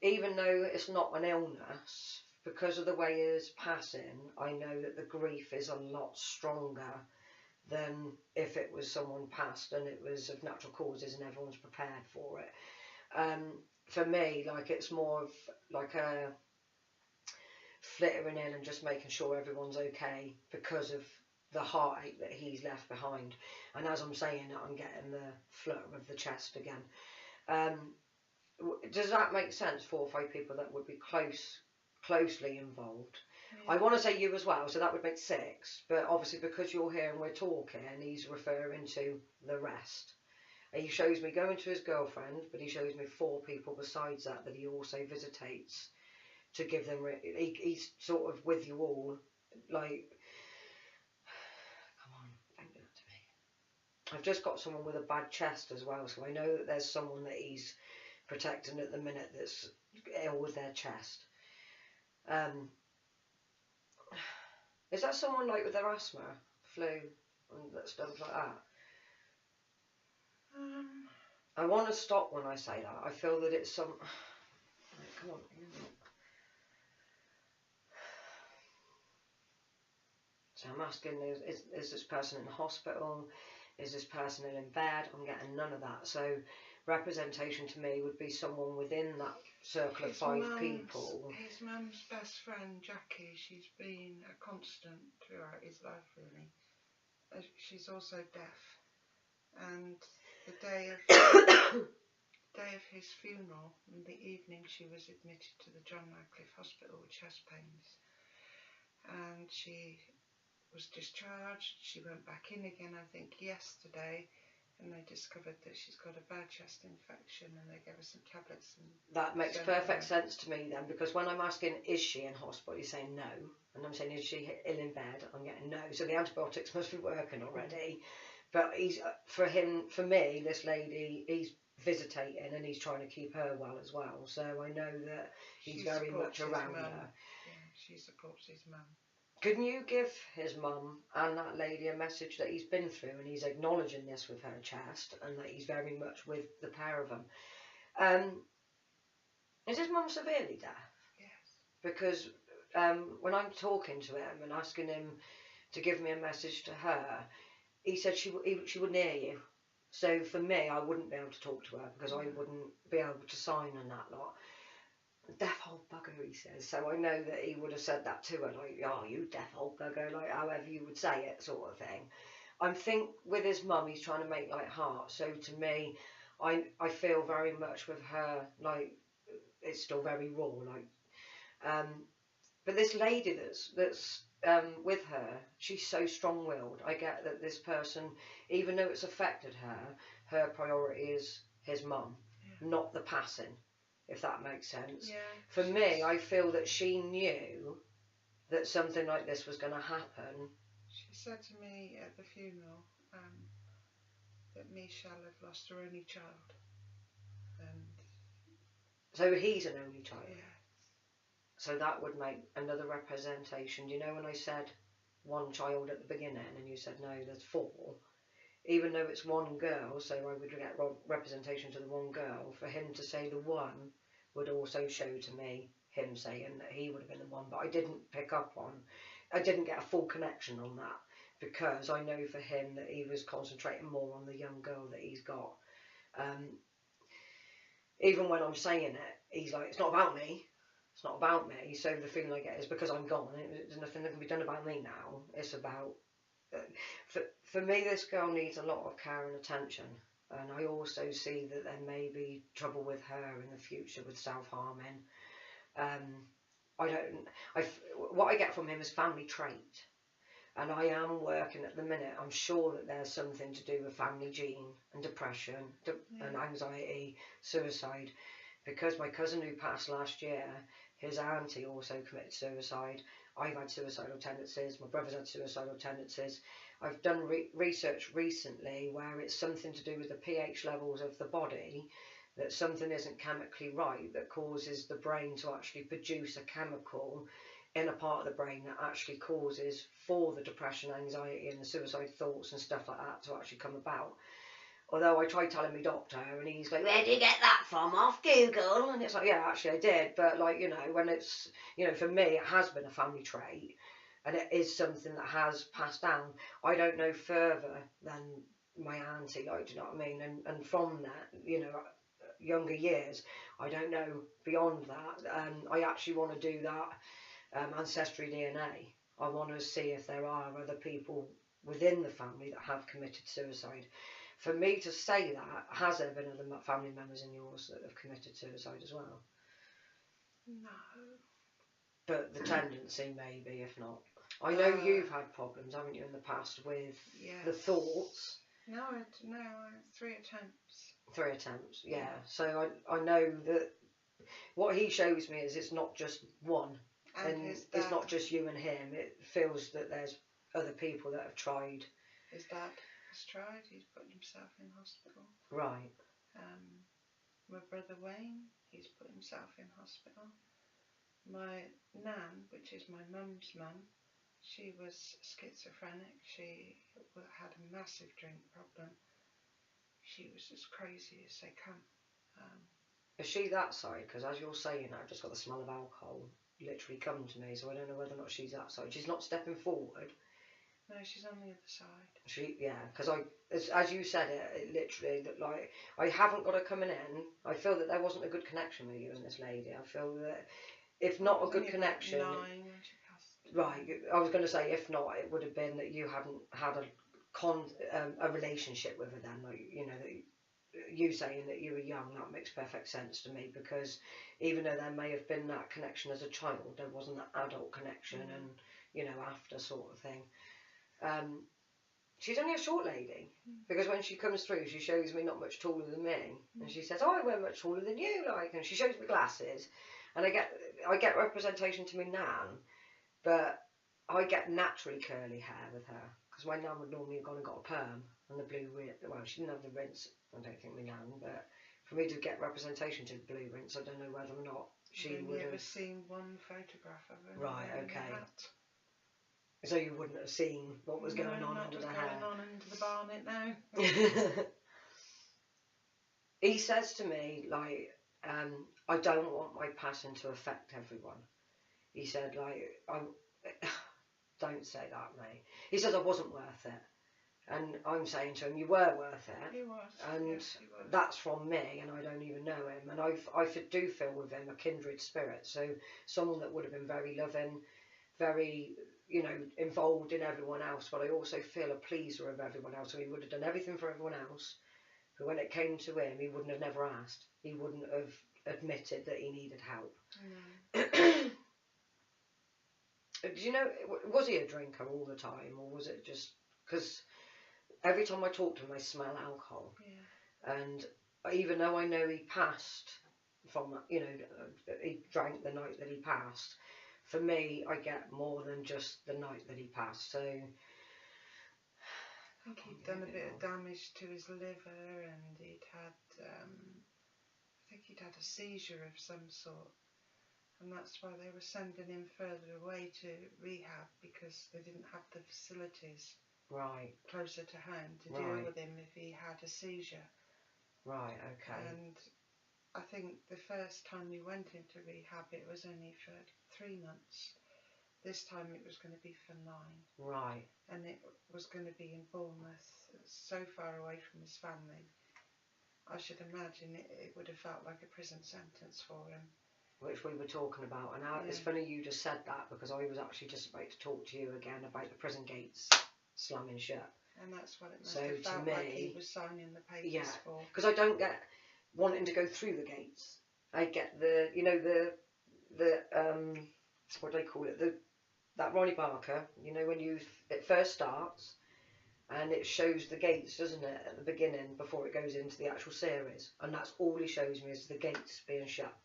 even though it's not an illness, because of the way he is passing, I know that the grief is a lot stronger than if it was someone passed and it was of natural causes and everyone's prepared for it. For me, like it's more of like a flittering in and just making sure everyone's okay because of the heartache that he's left behind. And as I'm saying that, I'm getting the flutter of the chest again. Does that make sense? 4 or 5 people that would be closely involved. Yeah. I want to say you as well, so that would make 6, but obviously because you're here and we're talking, he's referring to the rest. He shows me going to his girlfriend, but he shows me 4 people besides that he also visitates to give them, he's sort of with you all, like, come on, don't do that to me. I've just got someone with a bad chest as well, so I know that there's someone that he's protecting at the minute that's ill with their chest. Is that someone like with their asthma, flu, and stuff like that? I want to stop when I say that. I feel that it's some... Right, come on. So I'm asking, is this person in the hospital? Is this person in bed? I'm getting none of that. So representation to me would be someone within that circle of 5 people.
His mum's best friend, Jackie, she's been a constant throughout his life, really. She's also deaf. And the day of his funeral, in the evening, she was admitted to the John Radcliffe Hospital with chest pains. And she was discharged. She went back in again, I think, yesterday. and they discovered that she's got a bad chest infection, and they gave her some tablets. And
that makes perfect sense to me then, because when I'm asking, is she in hospital, you're saying no, and I'm saying, is she ill in bed, I'm getting no, so the antibiotics must be working already. But for me, this lady, he's visitating and he's trying to keep her well as well, so I know that he's very much around her.
Yeah, she supports his mum.
Can you give his mum and that lady a message that he's been through, and he's acknowledging this with her chest, and that he's very much with the pair of them? Is his mum severely deaf?
Yes.
Because when I'm talking to him and asking him to give me a message to her, he said she wouldn't hear you. So for me, I wouldn't be able to talk to her, because I wouldn't be able to sign and that lot. Deaf old bugger, he says. So I know that he would have said that to her, like, oh, you deaf old bugger, like however you would say it, sort of thing. I think with his mum, he's trying to make like heart. So to me, I feel very much with her, like it's still very raw, like. But this lady that's with her, she's so strong-willed. I get that this person, even though it's affected her priority is his mum, not the passing. If that makes sense.
Yeah,
for me, I feel that she knew that something like this was going to happen.
She said to me at the funeral that Michelle had lost her only child. And
so he's an only child?
Yeah.
So that would make another representation. You know when I said one child at the beginning and you said no, there's 4? Even though it's one girl, so I would get representation to the one girl, for him to say the one would also show to me him saying that he would have been the one, but I didn't pick up on, I didn't get a full connection on that, because I know for him that he was concentrating more on the young girl that he's got. Even when I'm saying it, he's like, it's not about me, it's not about me, so the feeling I get is because I'm gone, there's nothing that can be done about me now, it's about, for me this girl needs a lot of care and attention. And I also see that there may be trouble with her in the future with self-harming. What I get from him is family trait. And I am working at the minute. I'm sure that there's something to do with family gene and depression and anxiety, suicide. Because my cousin who passed last year, his auntie also committed suicide. I've had suicidal tendencies. My brother's had suicidal tendencies. I've done research recently where it's something to do with the pH levels of the body, that something isn't chemically right that causes the brain to actually produce a chemical in a part of the brain that actually causes for the depression, anxiety and the suicide thoughts and stuff like that to actually come about. Although I tried telling my doctor and he's like, where did you get that from? Off Google? And it's like, yeah, actually I did. But like, you know, when it's, you know, for me, it has been a family trait. And it is something that has passed down. I don't know further than my auntie, like, do you know what I mean? And from that, you know, younger years, I don't know beyond that. I actually want to do that ancestry DNA. I want to see if there are other people within the family that have committed suicide. For me to say that, has there been other family members in yours that have committed suicide as well?
No.
But the tendency maybe, if not. I know you've had problems, haven't you, in the past with the thoughts?
No, 3 attempts.
3 attempts, yeah. So I know that what he shows me is it's not just one. And it's not just you and him. It feels that there's other people that have tried.
His dad has tried. He's put himself in hospital.
Right.
My brother Wayne, he's put himself in hospital. My nan, which is my mum's mum, she was schizophrenic. She had a massive drink problem. She was as crazy as they come.
Is she that side? Because as you're saying, I've just got the smell of alcohol literally come to me, so I don't know whether or not she's that side. She's not stepping forward.
No, she's on the other side.
Because as you said it literally, that like, I haven't got her coming in. I feel that there wasn't a good connection with you and this lady. I feel that if not a good connection,
9 when she passed.
Right, I was going to say, if not, it would have been that you hadn't had a relationship with her then, like, you know, that you saying that you were young, that makes perfect sense to me, because even though there may have been that connection as a child, there wasn't that adult connection and, you know, after sort of thing. she's only a short lady, because when she comes through, she shows me not much taller than me, and she says, "Oh, I wear much taller than you," like, and she shows me glasses, and I get representation to my nan, but I get naturally curly hair with her, because my nan would normally have gone and got a perm and the blue well, she didn't have the rinse, I don't think, my nan, but for me to get representation to the blue rinse, I don't know whether or not she would have.
I've never seen one photograph of her.
Right, okay. So you wouldn't have seen what was going on under the hair.
Going on under the barnet now.
He says to me, like, I don't want my passing to affect everyone. He said, like, don't say that, mate. He says I wasn't worth it. And I'm saying to him, you were worth it.
He was.
And
yes, he was.
that's from me, and I don't even know him. And I do feel with him a kindred spirit. So someone that would have been very loving, very, you know, involved in everyone else, but I also feel a pleaser of everyone else. So he would have done everything for everyone else. But when it came to him, he wouldn't have never asked. He wouldn't have admitted that he needed help.
No.
Do you know, was he a drinker all the time, or was it just because every time I talk to him I smell alcohol?
Yeah.
And even though I know he passed from, you know, he drank the night that he passed, for me I get more than just the night that he passed. So I
think he'd done a bit of damage to his liver, and he'd had I think he'd had a seizure of some sort. And that's why they were sending him further away to rehab, because they didn't have the facilities closer to home to deal with him if he had a seizure.
Right, okay.
And I think the first time we went into rehab, it was only for 3 months. This time it was going to be for 9.
Right.
And it was going to be in Bournemouth, so far away from his family. I should imagine it would have felt like a prison sentence for him.
Which we were talking about, and it's funny you just said that, because I was actually just about to talk to you again about the prison gates slamming shut.
And that's what it must have felt like he was signing the papers for.
Because I don't get wanting to go through the gates. I get the, you know, the what do they call it? That Ronnie Barker, you know, when it first starts, and it shows the gates, doesn't it, at the beginning before it goes into the actual series, and that's all he shows me is the gates being shut.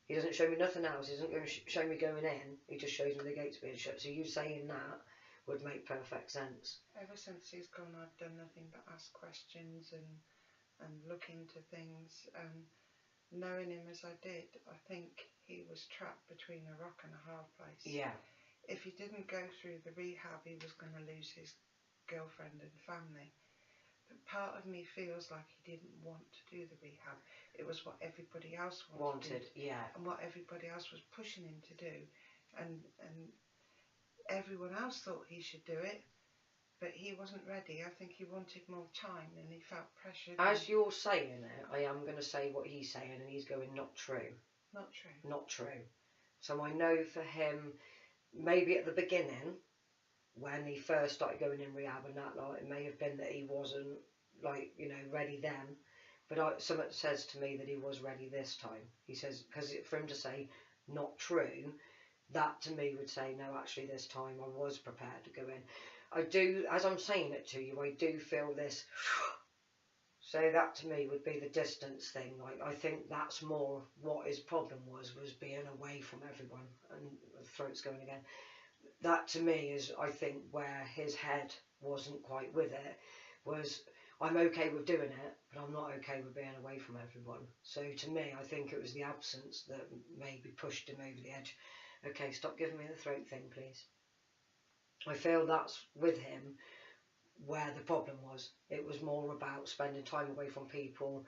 He doesn't show me nothing else. He doesn't go show me going in. He just shows me the gates being shut. So you saying that would make perfect sense.
Ever since he's gone, I've done nothing but ask questions and look into things. And knowing him as I did, I think he was trapped between a rock and a hard place.
Yeah.
If he didn't go through the rehab, he was going to lose his girlfriend and family. But part of me feels like he didn't want to do the rehab. It was what everybody else wanted.
Yeah.
And what everybody else was pushing him to do. And everyone else thought he should do it, but he wasn't ready. I think he wanted more time, and he felt pressured.
As you're saying it, I am going to say what he's saying, and he's going, not true.
Not true.
Not true. So I know for him, maybe at the beginning, when he first started going in rehab and that, like, it may have been that he wasn't, like, you know, ready then. But something says to me that he was ready this time. He says, because for him to say, not true, that to me would say, no, actually this time I was prepared to go in. I do, as I'm saying it to you, I do feel this. So that to me would be the distance thing. Like, I think that's more what his problem was being away from everyone. And the throat's going again. That to me is, I think, where his head wasn't quite with it, was I'm okay with doing it, but I'm not okay with being away from everyone. So to me, I think it was the absence that maybe pushed him over the edge. Okay, stop giving me the throat thing, please. I feel that's with him where the problem was. It was more about spending time away from people,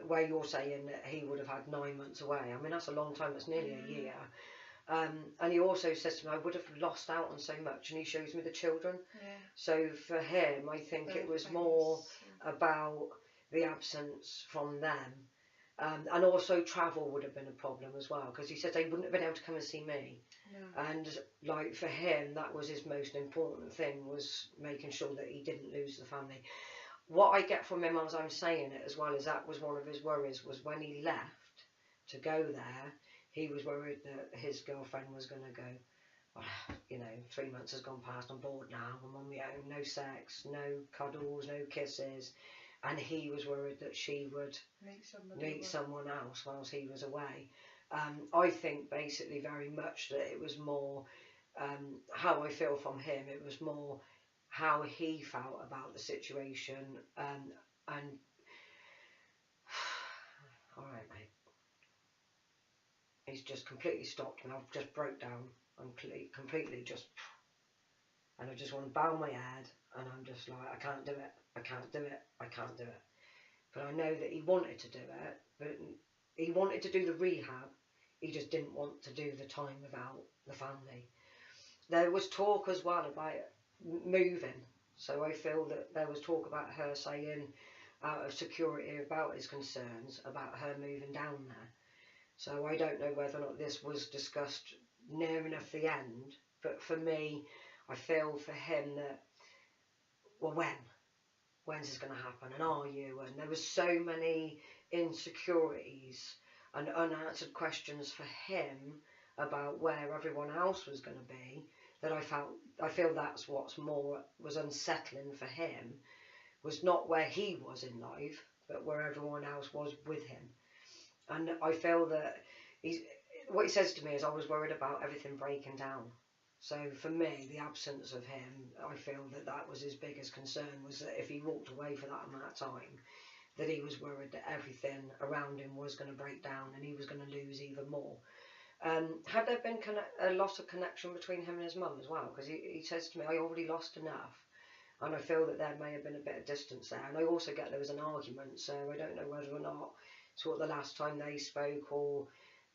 where you're saying that he would have had 9 months away. I mean, that's a long time, that's nearly a year. And he also says to me, I would have lost out on so much, and he shows me the children.
Yeah.
So for him, I think it was more about the absence from them. And also travel would have been a problem as well, because he said they wouldn't have been able to come and see me.
No.
And like for him, that was his most important thing, was making sure that he didn't lose the family. What I get from him as I'm saying it as well is that was one of his worries, was when he left to go there, he was worried that his girlfriend was going to go. you know, 3 months has gone past, I'm bored now, I'm on my own, no sex, no cuddles, no kisses. And he was worried that she would meet someone else whilst he was away. I think basically very much that it was more how I feel from him. It was more how he felt about the situation. And all right, mate. He's just completely stopped me. I've just broke down. I'm completely just, and I just want to bow my head, and I'm just like, I can't do it. I can't do it. I can't do it. But I know that he wanted to do it, but he wanted to do the rehab. He just didn't want to do the time without the family. There was talk as well about moving. So I feel that there was talk about her saying, out of security about his concerns, about her moving down there. So I don't know whether or not this was discussed near enough the end. But for me, I feel for him that, well, when's this going to happen, and are you? And there was so many insecurities and unanswered questions for him about where everyone else was going to be, that I feel that's what's more was unsettling for him, was not where he was in life, but where everyone else was with him. And I feel that what he says to me is, I was worried about everything breaking down. So for me, the absence of him, I feel that that was his biggest concern, was that if he walked away for that amount of time, that he was worried that everything around him was going to break down and he was going to lose even more. Had there been a loss of connection between him and his mum as well? Because he says to me, I already lost enough. And I feel that there may have been a bit of distance there. And I also get there was an argument, so I don't know whether or not sort of the last time they spoke, or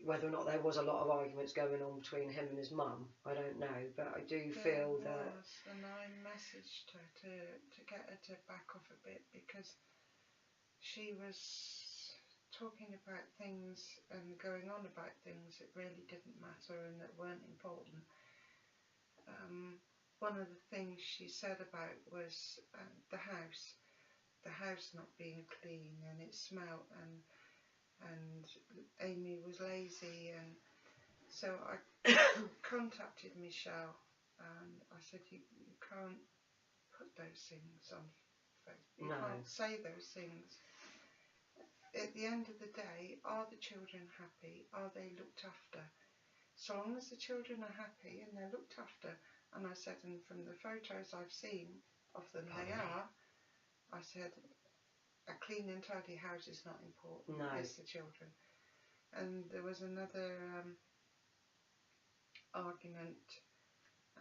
whether or not there was a lot of arguments going on between him and his mum. I don't know, but I do feel that...
And I messaged her to get her to back off a bit, because she was talking about things and going on about things that really didn't matter and that weren't important. One of the things she said about was the house not being clean, and it smelt, and Amy was lazy, and so I contacted Michelle, and I said, you can't put those things on Facebook, you can't say those things. At the end of the day, are the children happy? Are they looked after? So long as the children are happy and they're looked after, and I said, and from the photos I've seen of them, they are, I said, a clean and tidy house is not important, it's the children. And there was another argument,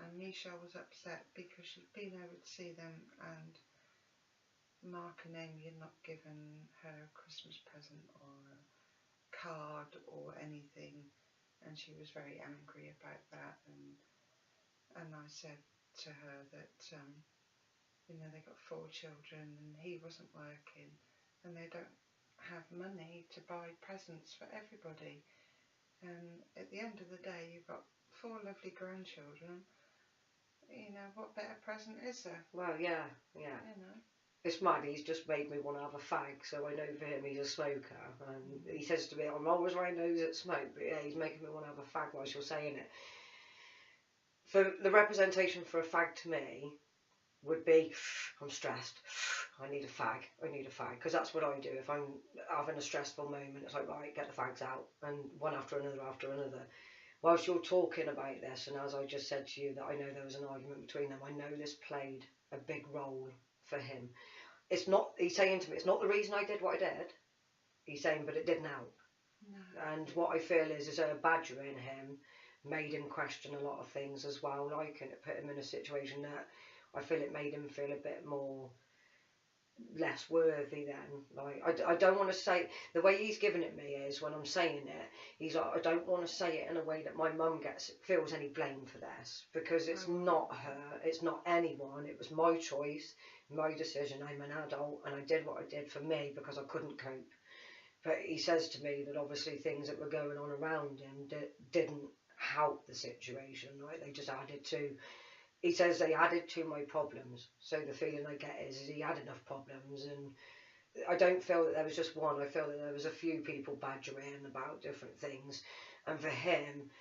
and Michelle was upset because she'd been over to see them, and Mark and Amy had not given her a Christmas present or a card or anything, and she was very angry about that. And I said to her that you know, they got 4 children and he wasn't working, and they don't have money to buy presents for everybody. And at the end of the day, you've got 4 lovely grandchildren. You know, what better present is there?
Well, yeah. You know. It's mad, he's just made me want to have a fag, so I know for him he's a smoker. And he says to me, I'm always right nose at smoke, but yeah, he's making me want to have a fag while you're saying it. For the representation for a fag to me would be, I'm stressed, I need a fag, because that's what I do. If I'm having a stressful moment, it's like, right, get the fags out, and one after another. Whilst you're talking about this, and as I just said to you that I know there was an argument between them, I know this played a big role for him. It's not, he's saying to me, it's not the reason I did what I did. He's saying, but it didn't help. No. And what I feel is her badgering him made him question a lot of things as well. Like, and it put him in a situation that I feel it made him feel a bit more less worthy then. Like, I don't want to say, the way he's giving it me is, when I'm saying it, he's like, I don't want to say it in a way that my mum feels any blame for this, because it's not her, it's not anyone, it was my choice, my decision. I'm an adult and I did what I did for me because I couldn't cope. But he says to me that obviously things that were going on around him didn't help the situation, right? They just added to, he says they added to my problems. So the feeling I get is he had enough problems, and I don't feel that there was just one. I feel that there was a few people badgering about different things, and for him,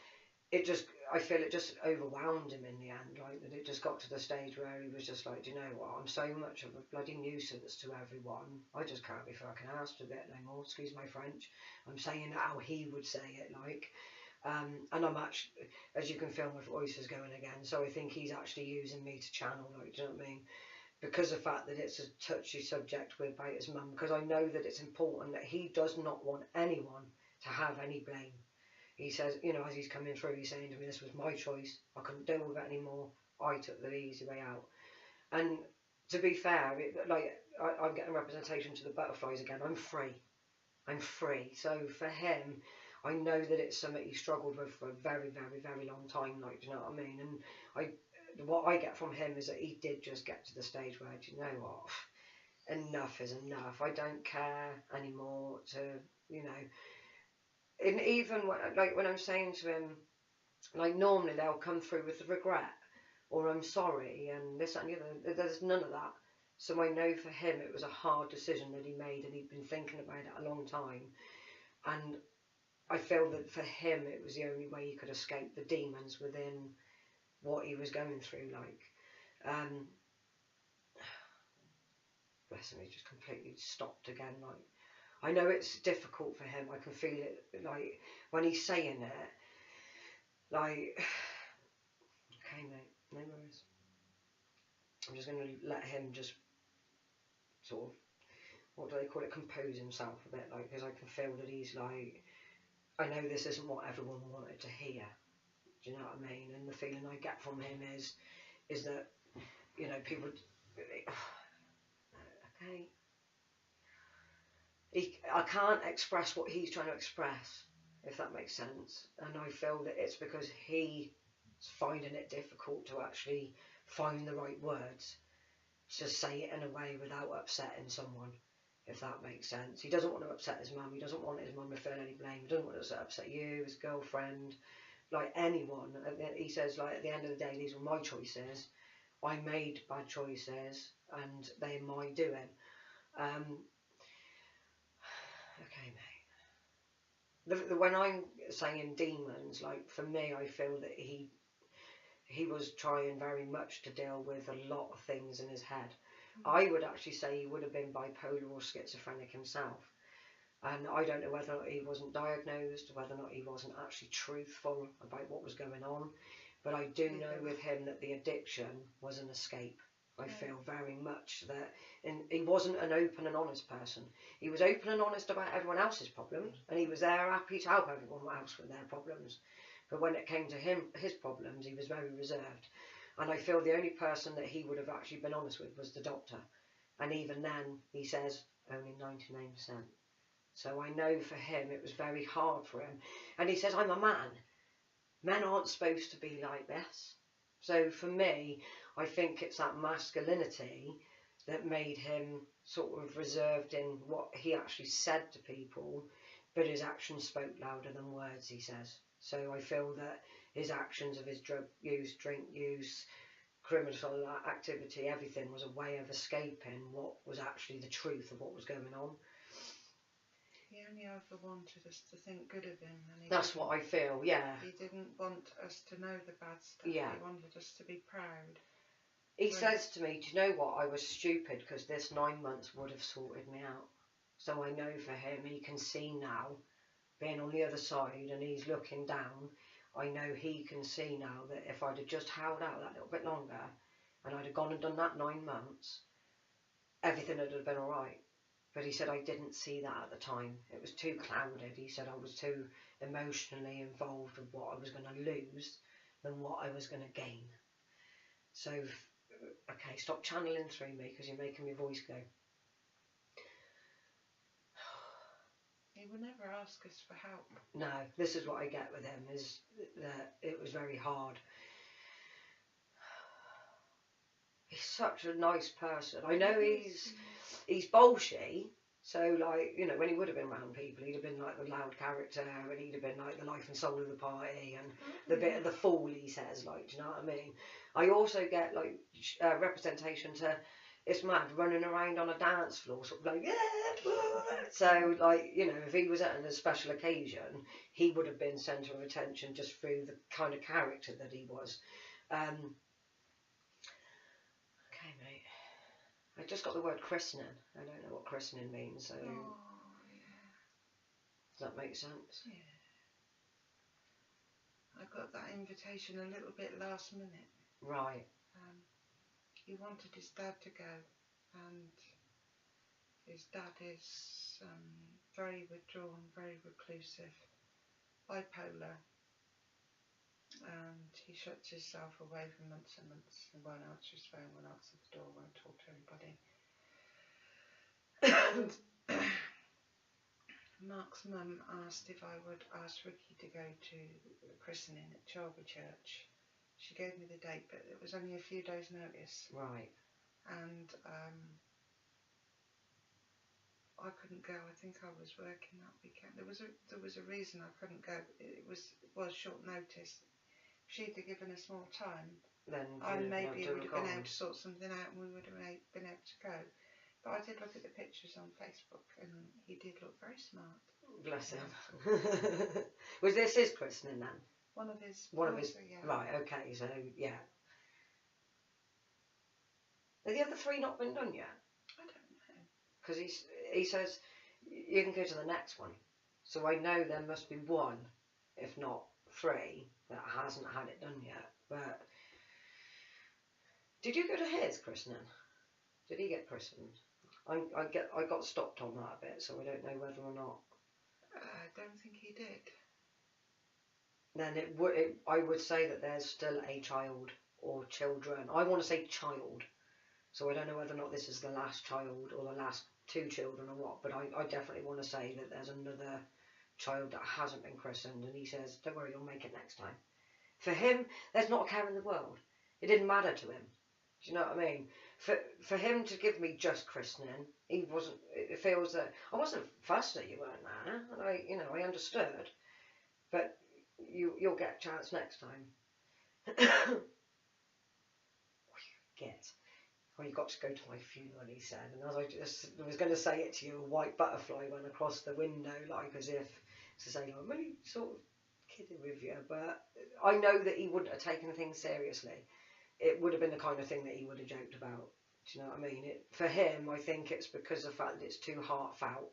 I feel it just overwhelmed him in the end, like that it just got to the stage where he was just like, do you know what, I'm so much of a bloody nuisance to everyone, I just can't be fucking asked a bit no more, excuse my French. I'm saying it how he would say it, like, and I'm actually, as you can feel my voice is going again, so I think he's actually using me to channel, like, do you know what I mean? Because of the fact that it's a touchy subject with about his mum, because I know that it's important that he does not want anyone to have any blame. He says, you know, as he's coming through, he's saying to me, this was my choice. I couldn't deal with it anymore. I took the easy way out. And to be fair, I'm getting representation to the butterflies again. I'm free. I'm free. So for him, I know that it's something he struggled with for a very, very, very long time. Like, do you know what I mean? And what I get from him is that he did just get to the stage where, do you know what? Enough is enough. I don't care anymore to, you know. And even when I'm saying to him, like, normally they'll come through with the regret or I'm sorry and this and the other. There's none of that. So I know for him it was a hard decision that he made and he'd been thinking about it a long time. And I feel that for him it was the only way he could escape the demons within what he was going through. Like, bless him, he just completely stopped again. Like, I know it's difficult for him. I can feel it, like, when he's saying it, like, okay, mate, no worries. I'm just going to let him just sort of, what do they call it, compose himself a bit, like, because I can feel that he's like, I know this isn't what everyone wanted to hear. Do you know what I mean? And the feeling I get from him is that, you know, people, okay. I can't express what he's trying to express, if that makes sense. And I feel that it's because he's finding it difficult to actually find the right words to say it in a way without upsetting someone, if that makes sense. He doesn't want to upset his mum. He doesn't want his mum to feel any blame. He doesn't want to upset you, his girlfriend, like anyone. He says, like, at the end of the day, these were my choices. I made bad choices and they're my doing. Okay, mate. When I'm saying demons, like, for me, I feel that he was trying very much to deal with a lot of things in his head. I would actually say he would have been bipolar or schizophrenic himself. And I don't know whether or not he wasn't diagnosed, whether or not he wasn't actually truthful about what was going on. But I do know with him that the addiction was an escape. I feel very much that he wasn't an open and honest person. He was open and honest about everyone else's problems, and he was there happy to help everyone else with their problems. But when it came to his problems, he was very reserved. And I feel the only person that he would have actually been honest with was the doctor. And even then, he says only 99%. So I know for him, it was very hard for him. And he says, I'm a man. Men aren't supposed to be like this. So for me, I think it's that masculinity that made him sort of reserved in what he actually said to people, but his actions spoke louder than words, he says. So I feel that his actions of his drug use, drink use, criminal activity, everything was a way of escaping what was actually the truth of what was going on.
He only ever wanted us to think good of him. And
that's what I feel, yeah.
He didn't want us to know the bad stuff.
Yeah.
He wanted us to be proud.
He says to me, do you know what, I was stupid because this 9 months would have sorted me out. So I know for him, he can see now, being on the other side and he's looking down, I know he can see now that if I'd have just held out that little bit longer and I'd have gone and done that 9 months, everything would have been all right. But he said I didn't see that at the time. It was too clouded. He said I was too emotionally involved with what I was going to lose than what I was going to gain. So, okay, stop channeling through me because you're making my voice go.
He would never ask us for help.
No, this is what I get with him, is that it was very hard. He's such a nice person. I know he's bolshy, so, like, you know, when he would have been around people, he'd have been like the loud character and he'd have been like the life and soul of the party and the bit of the fool, he says, like, do you know what I mean? I also get, like, representation to, it's mad, running around on a dance floor, sort of like, yeah. So, like, you know, if he was at a special occasion, he would have been centre of attention just through the kind of character that he was. Okay, mate. I just got the word christening. I don't know what christening means, so
yeah.
does that make sense?
Yeah. I got that invitation a little bit last minute.
Right.
He wanted his dad to go, and his dad is very withdrawn, very reclusive, bipolar, and he shuts himself away for months and months and won't answer his phone, won't answer the door, won't talk to anybody. And Mark's mum asked if I would ask Ricky to go to the christening at Chalby Church. She gave me the date, but it was only a few days' notice.
Right.
And I couldn't go. I think I was working that weekend. There was a reason I couldn't go. It was short notice. If she'd have given us more time,
then
I maybe would have been
gone.
able to sort something out, and we would have been able to go. But I did look at the pictures on Facebook, and he did look very smart.
Bless him. Was this his christening then?
One of his. Yeah.
Right. Okay. So yeah. Have the other three not been done yet?
I don't know.
Because he says you can go to the next one. So I know there must be one, if not three, that hasn't had it done yet. But did you go to his christening? Did he get christened? I got stopped on that a bit, so I don't know whether or not.
I don't think he did.
Then I would say that there's still a child or children. I want to say child, so I don't know whether or not this is the last child or the last two children or what, but I definitely want to say that there's another child that hasn't been christened, and he says, don't worry, you'll make it next time. For him, there's not a care in the world. It didn't matter to him. Do you know what I mean? For him to give me just christening, he wasn't. It feels that I wasn't fussed that you weren't there, and I understood, but you'll get a chance next time. Well, you got to go to my funeral, he said, and as I was going to say it to you, a white butterfly went across the window, like as if to say, I'm really sort of kidding with you, but I know that he wouldn't have taken things seriously. It would have been the kind of thing that he would have joked about. Do you know what I mean? For him, I think it's because of the fact that it's too heartfelt,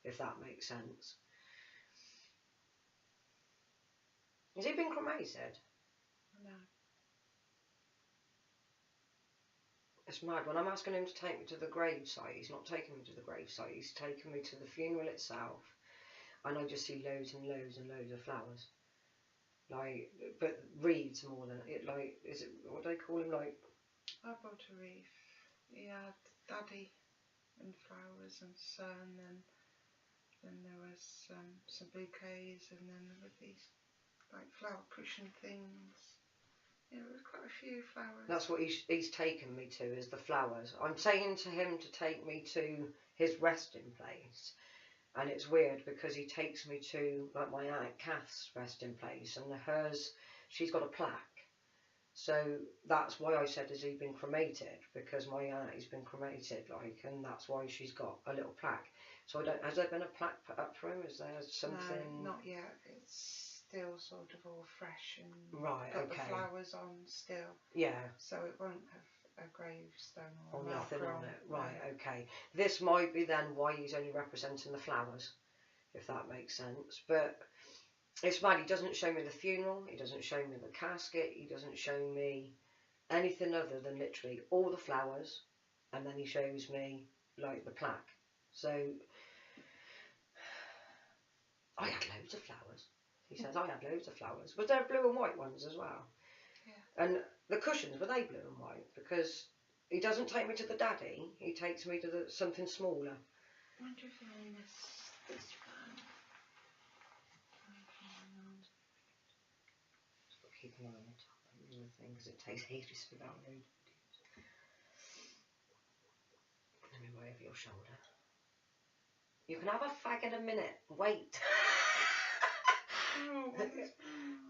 if that makes sense. Has he been cremated?
No.
It's mad. When I'm asking him to take me to the gravesite, he's not taking me to the gravesite. He's taking me to the funeral itself, and I just see loads and loads and loads of flowers. Like, but wreaths more than it. Like, is it what do they call him? Like,
I bought a wreath. He had Daddy and flowers and son, and then there was some bouquets, and then there were these like flower cushion things. Yeah, there was quite a few flowers.
That's what he's taken me to, is the flowers. I'm saying to him to take me to his resting place. And it's weird because he takes me to like my Aunt Kath's resting place, and hers, she's got a plaque. So that's why I said, has he been cremated? Because my aunt has been cremated, like, and that's why she's got a little plaque. So I don't. Has there been a plaque put up for him? Is there something?
No, not yet. It's still sort of all fresh and
right.
got
Okay.
the flowers on still.
Yeah.
So it won't have a gravestone or
nothing on it. Right.
Yeah.
Okay. This might be then why he's only representing the flowers, if that makes sense. But it's mad. He doesn't show me the funeral. He doesn't show me the casket. He doesn't show me anything other than literally all the flowers, and then he shows me like the plaque. So I had loads of flowers. He says I had loads of flowers. Was there blue and white ones as well?
Yeah.
And the cushions, were they blue and white? Because he doesn't take me to the Daddy. He takes me to something smaller.
I wonder if you're in this one.
Keep an eye on the top of the thing because it takes ages to download. Let me wave your shoulder. You can have a fag in a minute. Wait.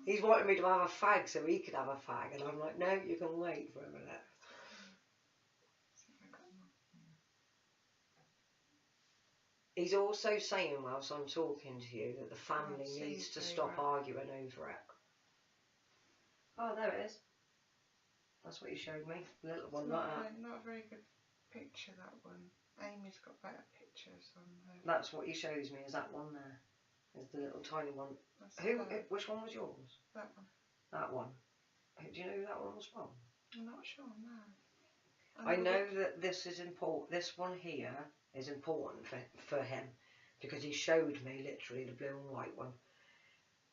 He's wanting me to have a fag so he could have a fag, and I'm like, no, you can wait for a minute.
See if I got
He's also saying, whilst I'm talking to you, that the family needs to stop arguing over it. Oh, there it is. That's what you showed me. The little one like that.
Not a very good picture, that one. Amy's got better pictures on her.
That's what he shows me, is that one there. Is the little tiny one. Which one was yours?
That one.
That one. Do you know who that one was from?
I'm not sure, no.
I know that this is important. This one here is important for him, because he showed me literally the blue and white one.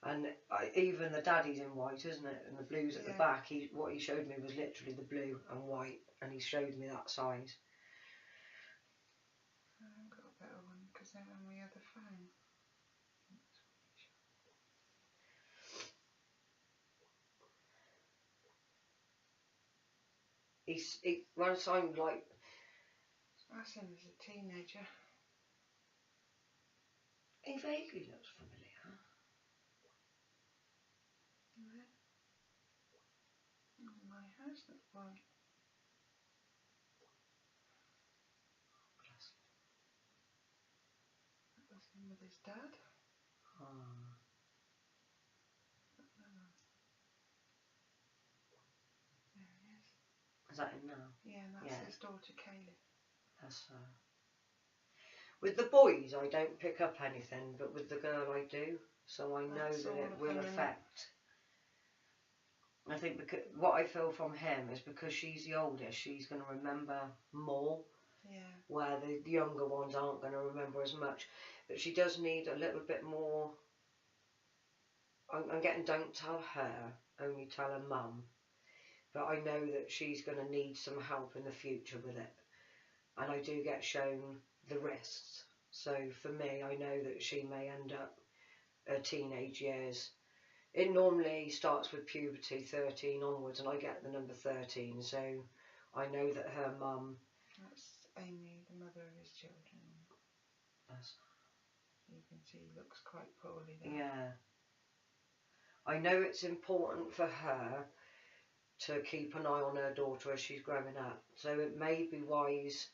And even the daddy's in white, isn't it? And the blue's at the back. What he showed me was literally the blue and white, and he showed me that size.
I haven't got a better one because they're on my other phone.
Once I'm like...
That's him as a teenager.
He vaguely looks familiar.
Yeah. Oh, my house, that one.
Bless him.
That was him with his dad.
Oh.
There he is.
Is that him now?
Yeah, and that's his daughter Kaylee.
That's with the boys I don't pick up anything, but with the girl I do, so I know that it will affect. I think because what I feel from him is because she's the oldest, she's going to remember more.
Yeah.
Where the younger ones aren't going to remember as much, but she does need a little bit more. I'm getting, don't tell her, only tell her mum. But I know that she's going to need some help in the future with it. And I do get shown the risks. So for me, I know that she may end up her teenage years. It normally starts with puberty, 13 onwards, and I get the number 13. So I know that her mum...
That's Amy, the mother of his children.
Yes.
You can see he looks quite poorly there.
Yeah. I know it's important for her to keep an eye on her daughter as she's growing up. So it may be wise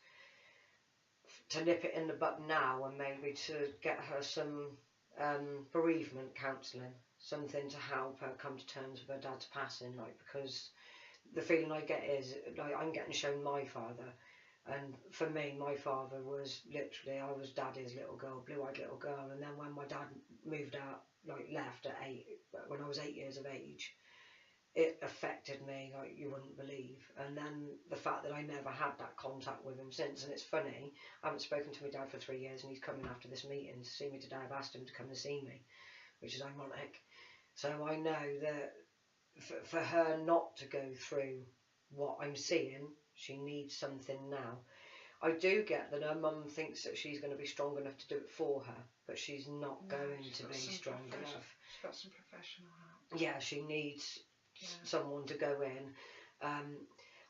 to nip it in the bud now and maybe to get her some bereavement counselling, something to help her come to terms with her dad's passing, like, because the feeling I get is like I'm getting shown my father, and for me my father was literally, I was daddy's little girl, blue-eyed little girl, and then when my dad moved out, like left at 8, when I was 8 years of age, it affected me like you wouldn't believe. And then the fact that I never had that contact with him since, and it's funny, I haven't spoken to my dad for 3 years and he's coming after this meeting to see me today. I've asked him to come and see me, which is ironic. So I know that for her not to go through what I'm seeing, she needs something now. I do get that her mum thinks that she's going to be strong enough to do it for her, but she's not going to be strong enough.
She's got some professional help.
Yeah, she needs someone to go in.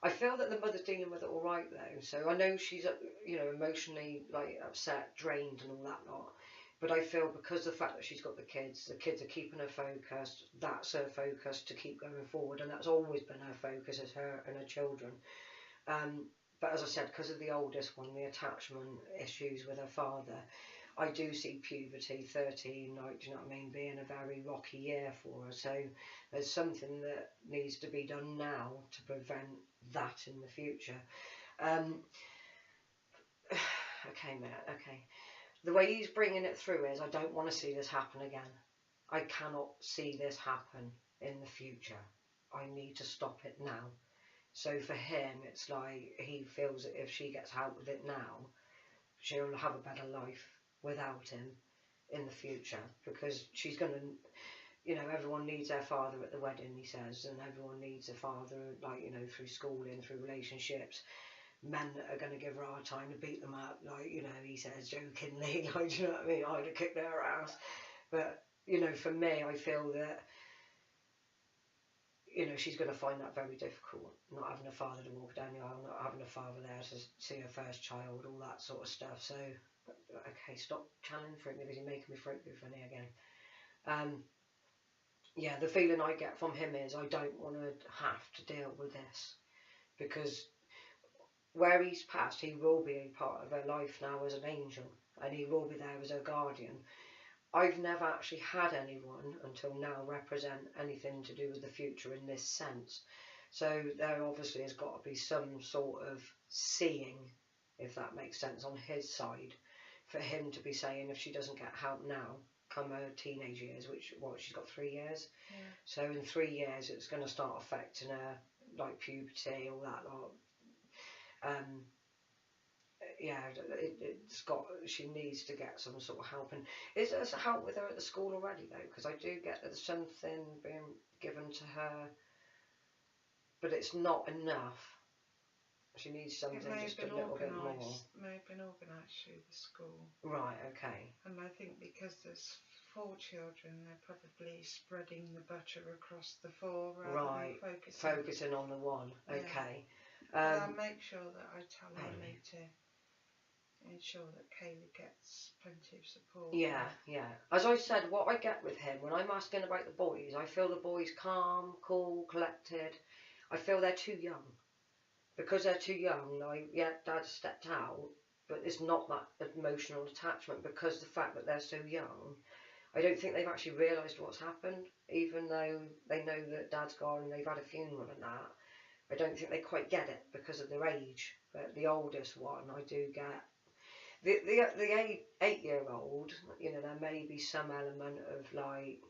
I feel that the mother's dealing with it all right though. So I know she's, you know, emotionally like upset, drained, and all that lot. But I feel because of the fact that she's got the kids are keeping her focused. That's her focus to keep going forward, and that's always been her focus, is her and her children. But as I said, because of the oldest one, the attachment issues with her father, I do see puberty, 13, like, do you know what I mean, being a very rocky year for her. So there's something that needs to be done now to prevent that in the future. Okay, mate, okay. The way he's bringing it through is, I don't want to see this happen again. I cannot see this happen in the future. I need to stop it now. So for him, it's like he feels that if she gets help with it now, she'll have a better life without him in the future, because she's going to, you know, everyone needs their father at the wedding, he says, and everyone needs a father, like, you know, through schooling, through relationships. Men that are going to give her a hard time to beat them up, like, you know, he says jokingly, like, do you know what I mean, I'd have kicked their ass. But, you know, for me, I feel that, you know, she's going to find that very difficult, not having a father to walk down the aisle, not having a father there to see her first child, all that sort of stuff. So, okay, stop channeling through me because you're making me throat go funny again. Yeah, the feeling I get from him is I don't want to have to deal with this, because where he's passed, he will be a part of her life now as an angel. and he will be there as her guardian. I've never actually had anyone until now represent anything to do with the future in this sense. So there obviously has got to be some sort of seeing, if that makes sense, on his side, for him to be saying if she doesn't get help now, come her teenage years, which, what, she's got 3 years?
Yeah.
So in 3 years it's going to start affecting her, like puberty, all that lot. Yeah, it's got, she needs to get some sort of help. And is there help with her at the school already though? Because I do get that there's something being given to her, but it's not enough. She needs something just a little bit more.
It may have been organised through the school.
Right, okay.
And I think because there's 4 children, they're probably spreading the butter across the 4 rather than
focusing on the one.
Yeah.
Okay.
I'll make sure that I tell
Amy
Amy to ensure that Kaylee gets plenty of support.
Yeah, yeah. As I said, what I get with him, when I'm asking about the boys, I feel the boys calm, cool, collected. I feel they're too young. Because they're too young, like, yeah, Dad stepped out, but it's not that emotional attachment because the fact that they're so young, I don't think they've actually realised what's happened, even though they know that Dad's gone and they've had a funeral and that. I don't think they quite get it because of their age. But the oldest one, I do get. The 8-year-old, you know, there may be some element of, like,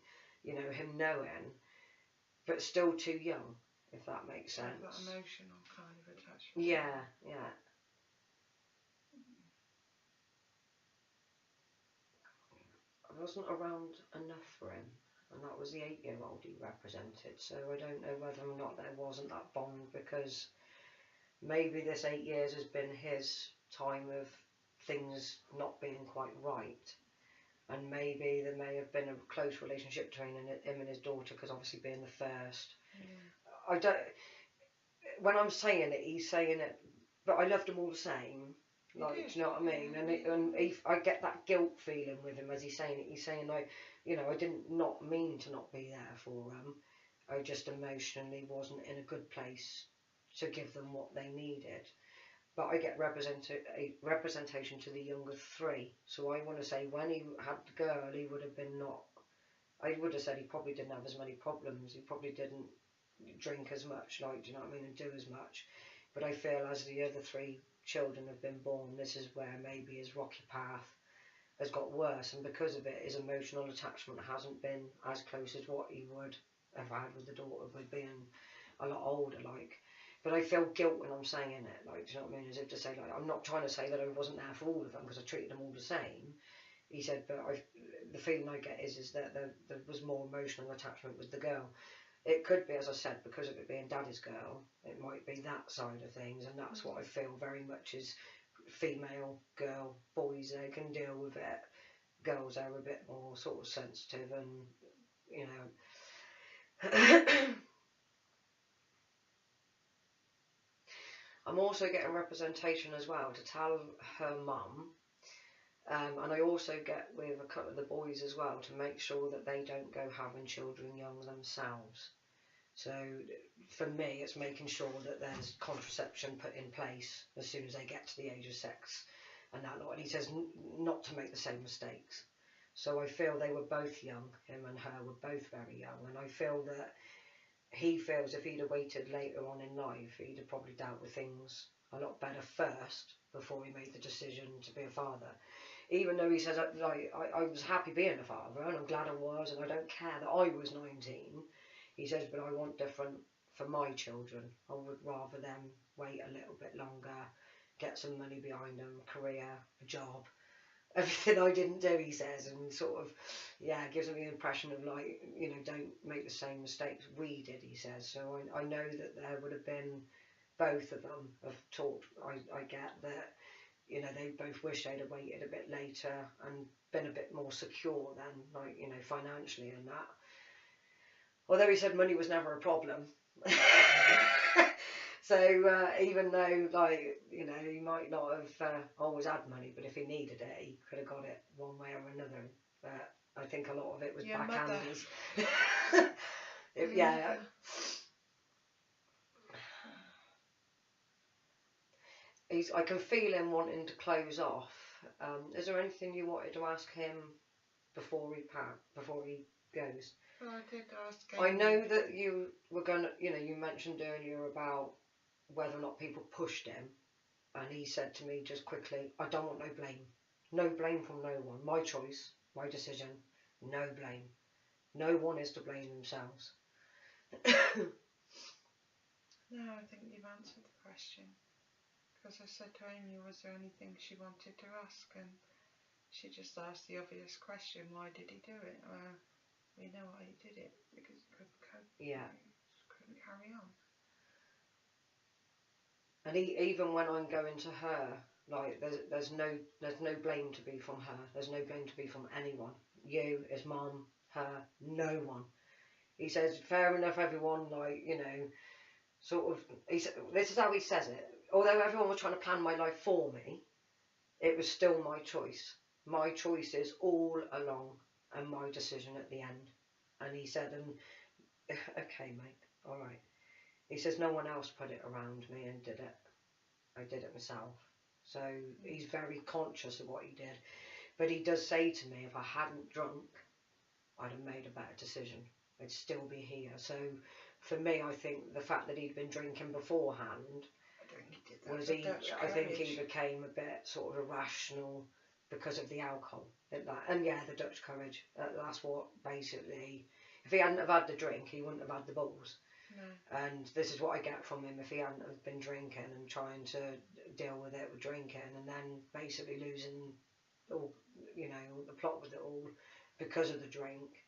you know, him knowing, but still too young, if that makes sense.
That emotional kind of attachment.
Yeah, yeah. I wasn't around enough for him, and that was the 8-year-old he represented, so I don't know whether or not there wasn't that bond, because maybe this 8 years has been his time of things not being quite right, and maybe there may have been a close relationship between him and his daughter, because obviously being the first. I don't, when I'm saying it, he's saying it, but I loved them all the same. Like, do you know what I mean? And I get that guilt feeling with him as he's saying it. He's saying, like, you know, I didn't not mean to not be there for them. I just emotionally wasn't in a good place to give them what they needed. But I get representation to the younger 3. So I want to say when he had the girl, he would have been not. I would have said he probably didn't have as many problems. He probably didn't drink as much, like, do you know what I mean, and do as much. But I feel as the other 3 children have been born, this is where maybe his rocky path has got worse, and because of it, his emotional attachment hasn't been as close as what he would have had with the daughter, with being a lot older, like. But I feel guilt when I'm saying it, like, do you know what I mean? As if to say, like, I'm not trying to say that I wasn't there for all of them, because I treated them all the same. He said, but the feeling I get is that there was more emotional attachment with the girl. It could be, as I said, because of it being Daddy's girl, it might be that side of things, and that's what I feel very much is female, girl, boys, they can deal with it. Girls are a bit more sort of sensitive and, you know. I'm also getting representation as well to tell her mum, and I also get with a couple of the boys as well to make sure that they don't go having children young themselves. So for me, it's making sure that there's contraception put in place as soon as they get to the age of sex and that lot. And he says not to make the same mistakes. So I feel they were both young, him and her were both very young, and I feel that he feels if he'd have waited later on in life, he'd have probably dealt with things a lot better first before he made the decision to be a father. Even though he says, like, I was happy being a father, and I'm glad I was, and I don't care that I was 19. He says, but I want different for my children. I would rather them wait a little bit longer, get some money behind them, career, a job. Everything I didn't do, he says, and sort of, yeah, gives me the impression of, like, you know, don't make the same mistakes we did, he says. So I know that there would have been, both of them have talked, I get that, you know, they both wish they'd have waited a bit later and been a bit more secure then, like, you know, financially and that. Although he said money was never a problem. So even though, like, you know, he might not have always had money, but if he needed it, he could have got it one way or another. But I think a lot of it was backhanders. Yeah. I can feel him wanting to close off, Is there anything you wanted to ask him before he goes?
Well, I did ask
I
Amy.
know that you were gonna, you mentioned earlier about whether or not people pushed him, and he said to me just quickly, I don't want no blame. No blame from no one. My choice, my decision, no blame. No one is to blame themselves.
No, I think you've answered the question. Because I said to Amy, was there anything she wanted to ask? And she just asked the obvious question, why did he do it? We know why he did it, because he couldn't cope.
Yeah.
He couldn't carry on.
And even when I'm going to her, like there's no blame to be from her. There's no blame to be from anyone. You, his mum, her, no one. He says, fair enough, everyone. Like sort of. This is how he says it. Although everyone was trying to plan my life for me, it was still my choice. My choices all along, and my decision at the end. And he said, okay, mate, all right. He says, no one else put it around me and did it. I did it myself. So he's very conscious of what he did. But he does say to me, if I hadn't drunk, I'd have made a better decision. I'd still be here. So for me, I think the fact that he'd been drinking beforehand, I think he became a bit sort of irrational because of the alcohol. And yeah, the Dutch courage. That's what basically, if he hadn't have had the drink, he wouldn't have had the balls.
No.
And this is what I get from him if he hadn't have been drinking and trying to deal with it with drinking, and then basically losing all, the plot with it all because of the drink.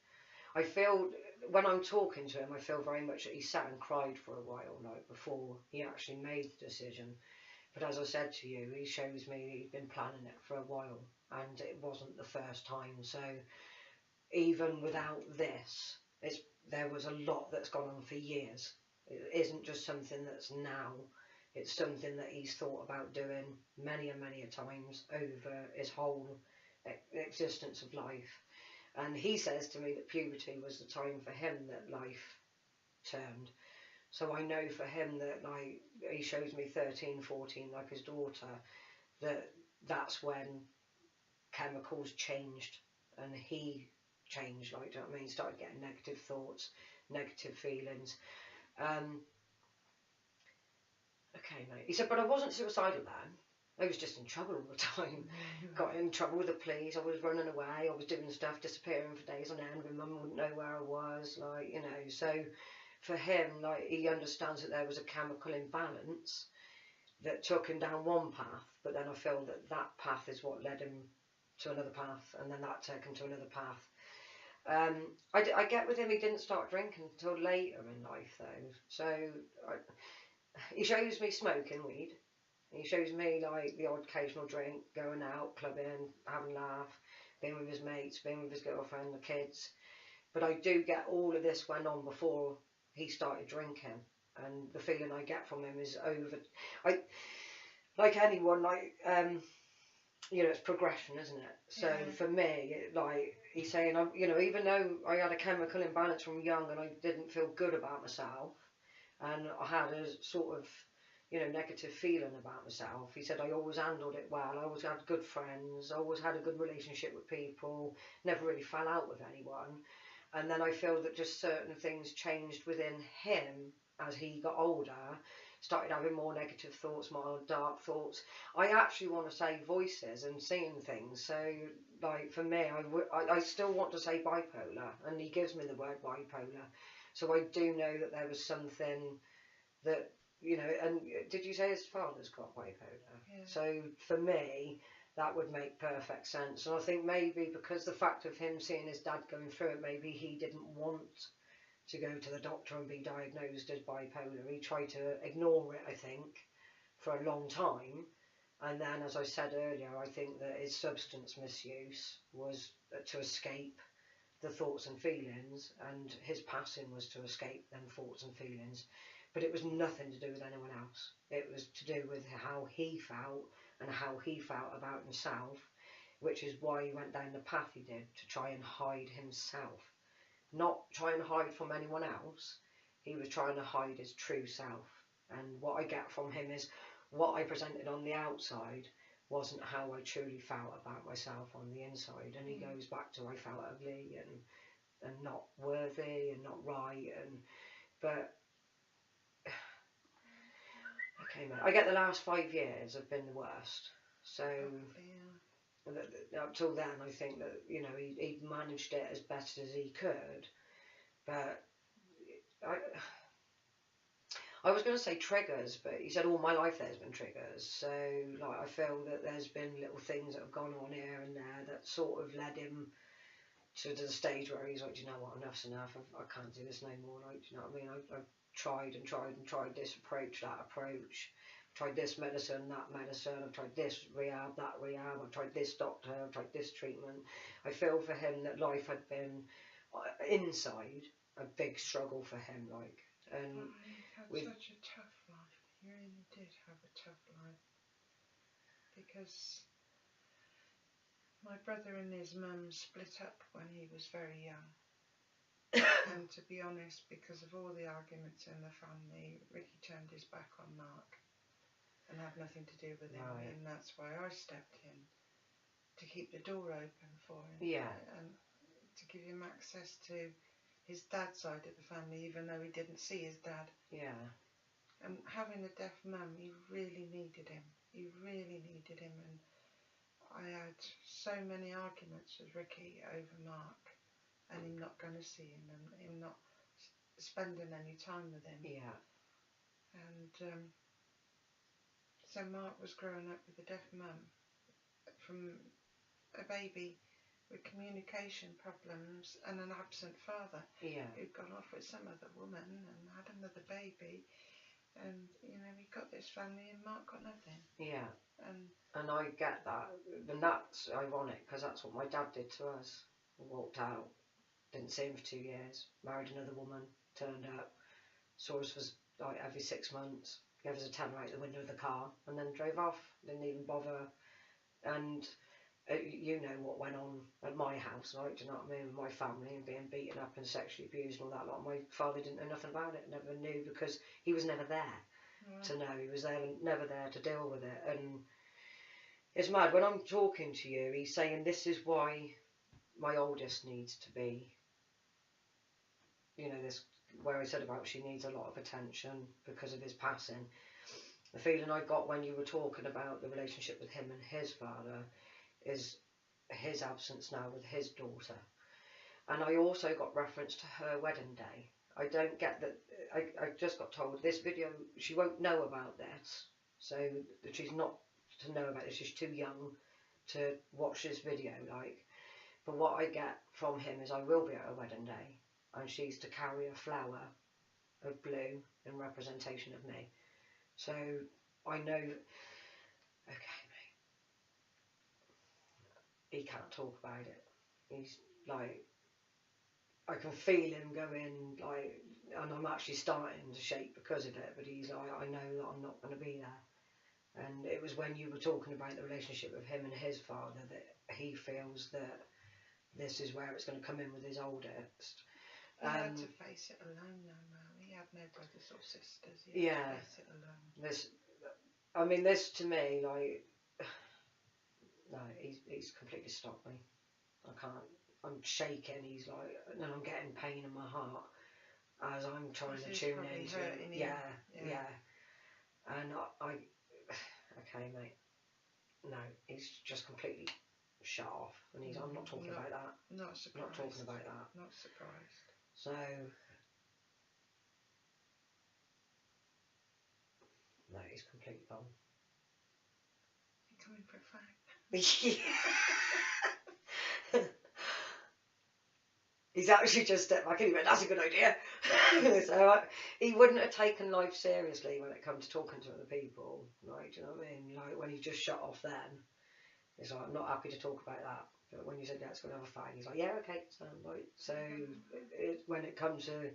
I feel, when I'm talking to him, I feel very much that he sat and cried for a while, like before he actually made the decision. But as I said to you, he shows me he'd been planning it for a while, and it wasn't the first time. So even without this, there was a lot that's gone on for years. It isn't just something that's now. It's something that he's thought about doing many and many a times over his whole existence of life. And he says to me that puberty was the time for him that life turned. So I know for him that, like, he shows me 13, 14, like his daughter, that's when chemicals changed and he changed, like, do you know what I mean? He started getting negative thoughts, negative feelings. Okay, mate. He said, but I wasn't suicidal then. I was just in trouble all the time. Got in trouble with the police. I was running away. I was doing stuff, disappearing for days on end. My mum wouldn't know where I was. Like, so for him, like, he understands that there was a chemical imbalance that took him down one path. But then I feel that path is what led him to another path, and then that took him to another path. I get with him, he didn't start drinking until later in life, though. So he shows me smoking weed. He shows me, like, the odd occasional drink, going out, clubbing, having a laugh, being with his mates, being with his girlfriend, the kids. But I do get all of this went on before he started drinking. And the feeling I get from him is like anyone, like, it's progression, isn't it? So for me, he's saying, even though I had a chemical imbalance from young and I didn't feel good about myself, and I had a sort of, negative feeling about myself, he said I always handled it well. I always had good friends, I always had a good relationship with people, never really fell out with anyone. And then I feel that just certain things changed within him as he got older, started having more negative thoughts, more dark thoughts. I actually want to say voices and seeing things. So, like, for me, I still want to say bipolar, and he gives me the word bipolar. So I do know that there was something that, and did you say his father's got bipolar?
Yeah.
So for me, that would make perfect sense. And I think maybe because the fact of him seeing his dad going through it, maybe he didn't want to go to the doctor and be diagnosed as bipolar. He tried to ignore it, I think, for a long time. And then, as I said earlier, I think that his substance misuse was to escape the thoughts and feelings, and his passing was to escape them thoughts and feelings. But it was nothing to do with anyone else. It was to do with how he felt and how he felt about himself, which is why he went down the path he did, to try and hide himself. Not try and hide from anyone else. He was trying to hide his true self. And what I get from him is what I presented on the outside wasn't how I truly felt about myself on the inside. And he goes back to, I felt ugly and not worthy and not right. But okay, mate, I get the last 5 years have been the worst. So up till then, I think that, you know, he managed it as best as he could. But I was going to say triggers, but he said all my life there's been triggers. So like, I feel that there's been little things that have gone on here and there that sort of led him to the stage where he's like, do you know what, enough's enough. I can't do this no more. Like, do you know what I mean? I've tried and tried and tried this approach, that approach. Tried this medicine, that medicine. I've tried this rehab, that rehab. I've tried this doctor. I've tried this treatment. I feel for him that life had been inside a big struggle for him, like. And
he had such a tough life. He really did have a tough life. Because my brother and his mum split up when he was very young. And to be honest, because of all the arguments in the family, Ricky turned his back on Mark and had nothing to do with him. Right. And that's why I stepped in to keep the door open for him.
Yeah.
And to give him access to his dad's side of the family, even though he didn't see his dad.
Yeah.
And having a deaf mum, he really needed him. He really needed him. And I had so many arguments with Ricky over Mark and him not going to see him and him not spending any time with him.
Yeah.
And so Mark was growing up with a deaf mum from a baby with communication problems and an absent father.
Yeah.
Who'd gone off with some other woman and had another baby. And, you know, he got this family and Mark got nothing.
Yeah.
And
I get that. And that's ironic because that's what my dad did to us. Walked out, didn't see him for 2 years, married another woman, turned up, saw us for like every 6 months, gave us a tenner out the window of the car and then drove off. Didn't even bother. And you know what went on at my house, right? Do you know what I mean? With my family and being beaten up and sexually abused and all that lot. My father didn't know nothing about it, never knew because he was never there to know. He was there, never there to deal with it. And it's mad. When I'm talking to you, he's saying this is why my oldest needs to be, you know, this, where I said about she needs a lot of attention because of his passing. The feeling I got when you were talking about the relationship with him and his father is his absence now with his daughter. And I also got reference to her wedding day. I don't get that. I just got told this video, she won't know about this. So she's not to know about this. She's too young to watch this video, like. But what I get from him is I will be at her wedding day and she's to carry a flower of blue in representation of me. So I know, okay, mate, he can't talk about it. He's like, I can feel him going, like, and I'm actually starting to shake because of it, but he's like, I know that I'm not going to be there. And it was when you were talking about the relationship with him and his father that he feels that this is where it's going to come in with his oldest.
He had to face it alone now, Mel. He had no brothers or sisters. He had to face it alone.
This to me, like, no, he's completely stopped me. I can't. I'm shaking. He's like, and I'm getting pain in my heart as I'm trying to tune into him. Yeah. And I, okay, mate. No, he's just completely shut off, and I'm not talking about that.
Not surprised.
Not talking about that.
Not surprised.
So, no, he's completely gone.
You coming for a fact?
He's actually just stepped back and he went, that's a good idea. So he wouldn't have taken life seriously when it comes to talking to other people. Like, do you know what I mean? Like, when he just shut off then, he's like, I'm not happy to talk about that. But when you said, yeah, it's going to have a fight, he's like, yeah, okay. So when it comes to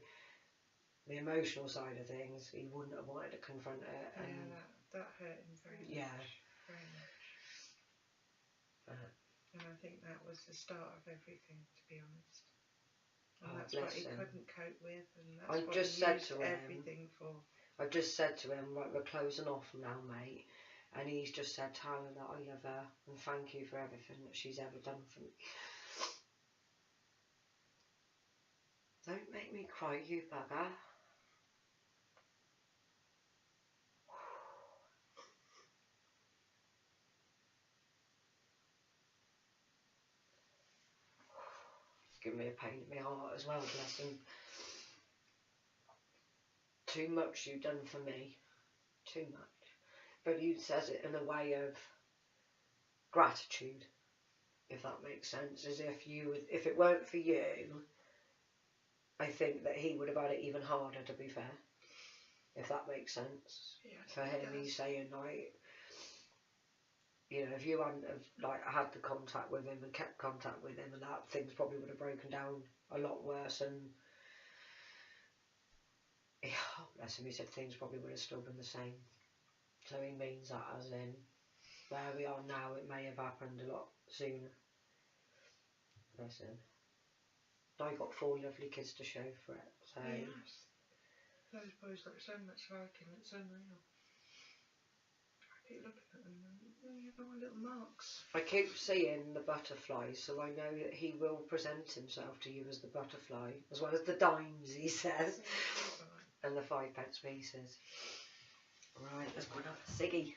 the emotional side of things, he wouldn't have wanted to confront it. And
yeah, that hurt him very much.
Yeah.
Very much. And I think that was the start of everything, to be honest. And that's what he couldn't cope with, and that's what he used everything for.
I've just said to him, right, we're closing off now, mate. And he's just said, tell her that I love her and thank you for everything that she's ever done for me. Don't make me cry, you bugger. It's giving me a pain in my heart as well, bless him. Too much you've done for me. Too much. But he says it in a way of gratitude, if that makes sense. As if it weren't for you, I think that he would have had it even harder, to be fair. If that makes sense.
Yes,
For him, he's saying, like, you know, if you hadn't have, like, had the contact with him and kept contact with him and that, things probably would have broken down a lot worse. And, yeah, bless him, he said things probably would have still been the same. So he means that as in, where we are now, it may have happened a lot sooner. Bless him. I got 4 lovely kids to show for it. So
yes. Those boys look so much like him, it's unreal. I keep looking at them and you have all little marks.
I keep seeing the butterfly, so I know that he will present himself to you as the butterfly, as well as the dimes, he says, and the 5 pence pieces. Right, let's go another ciggy.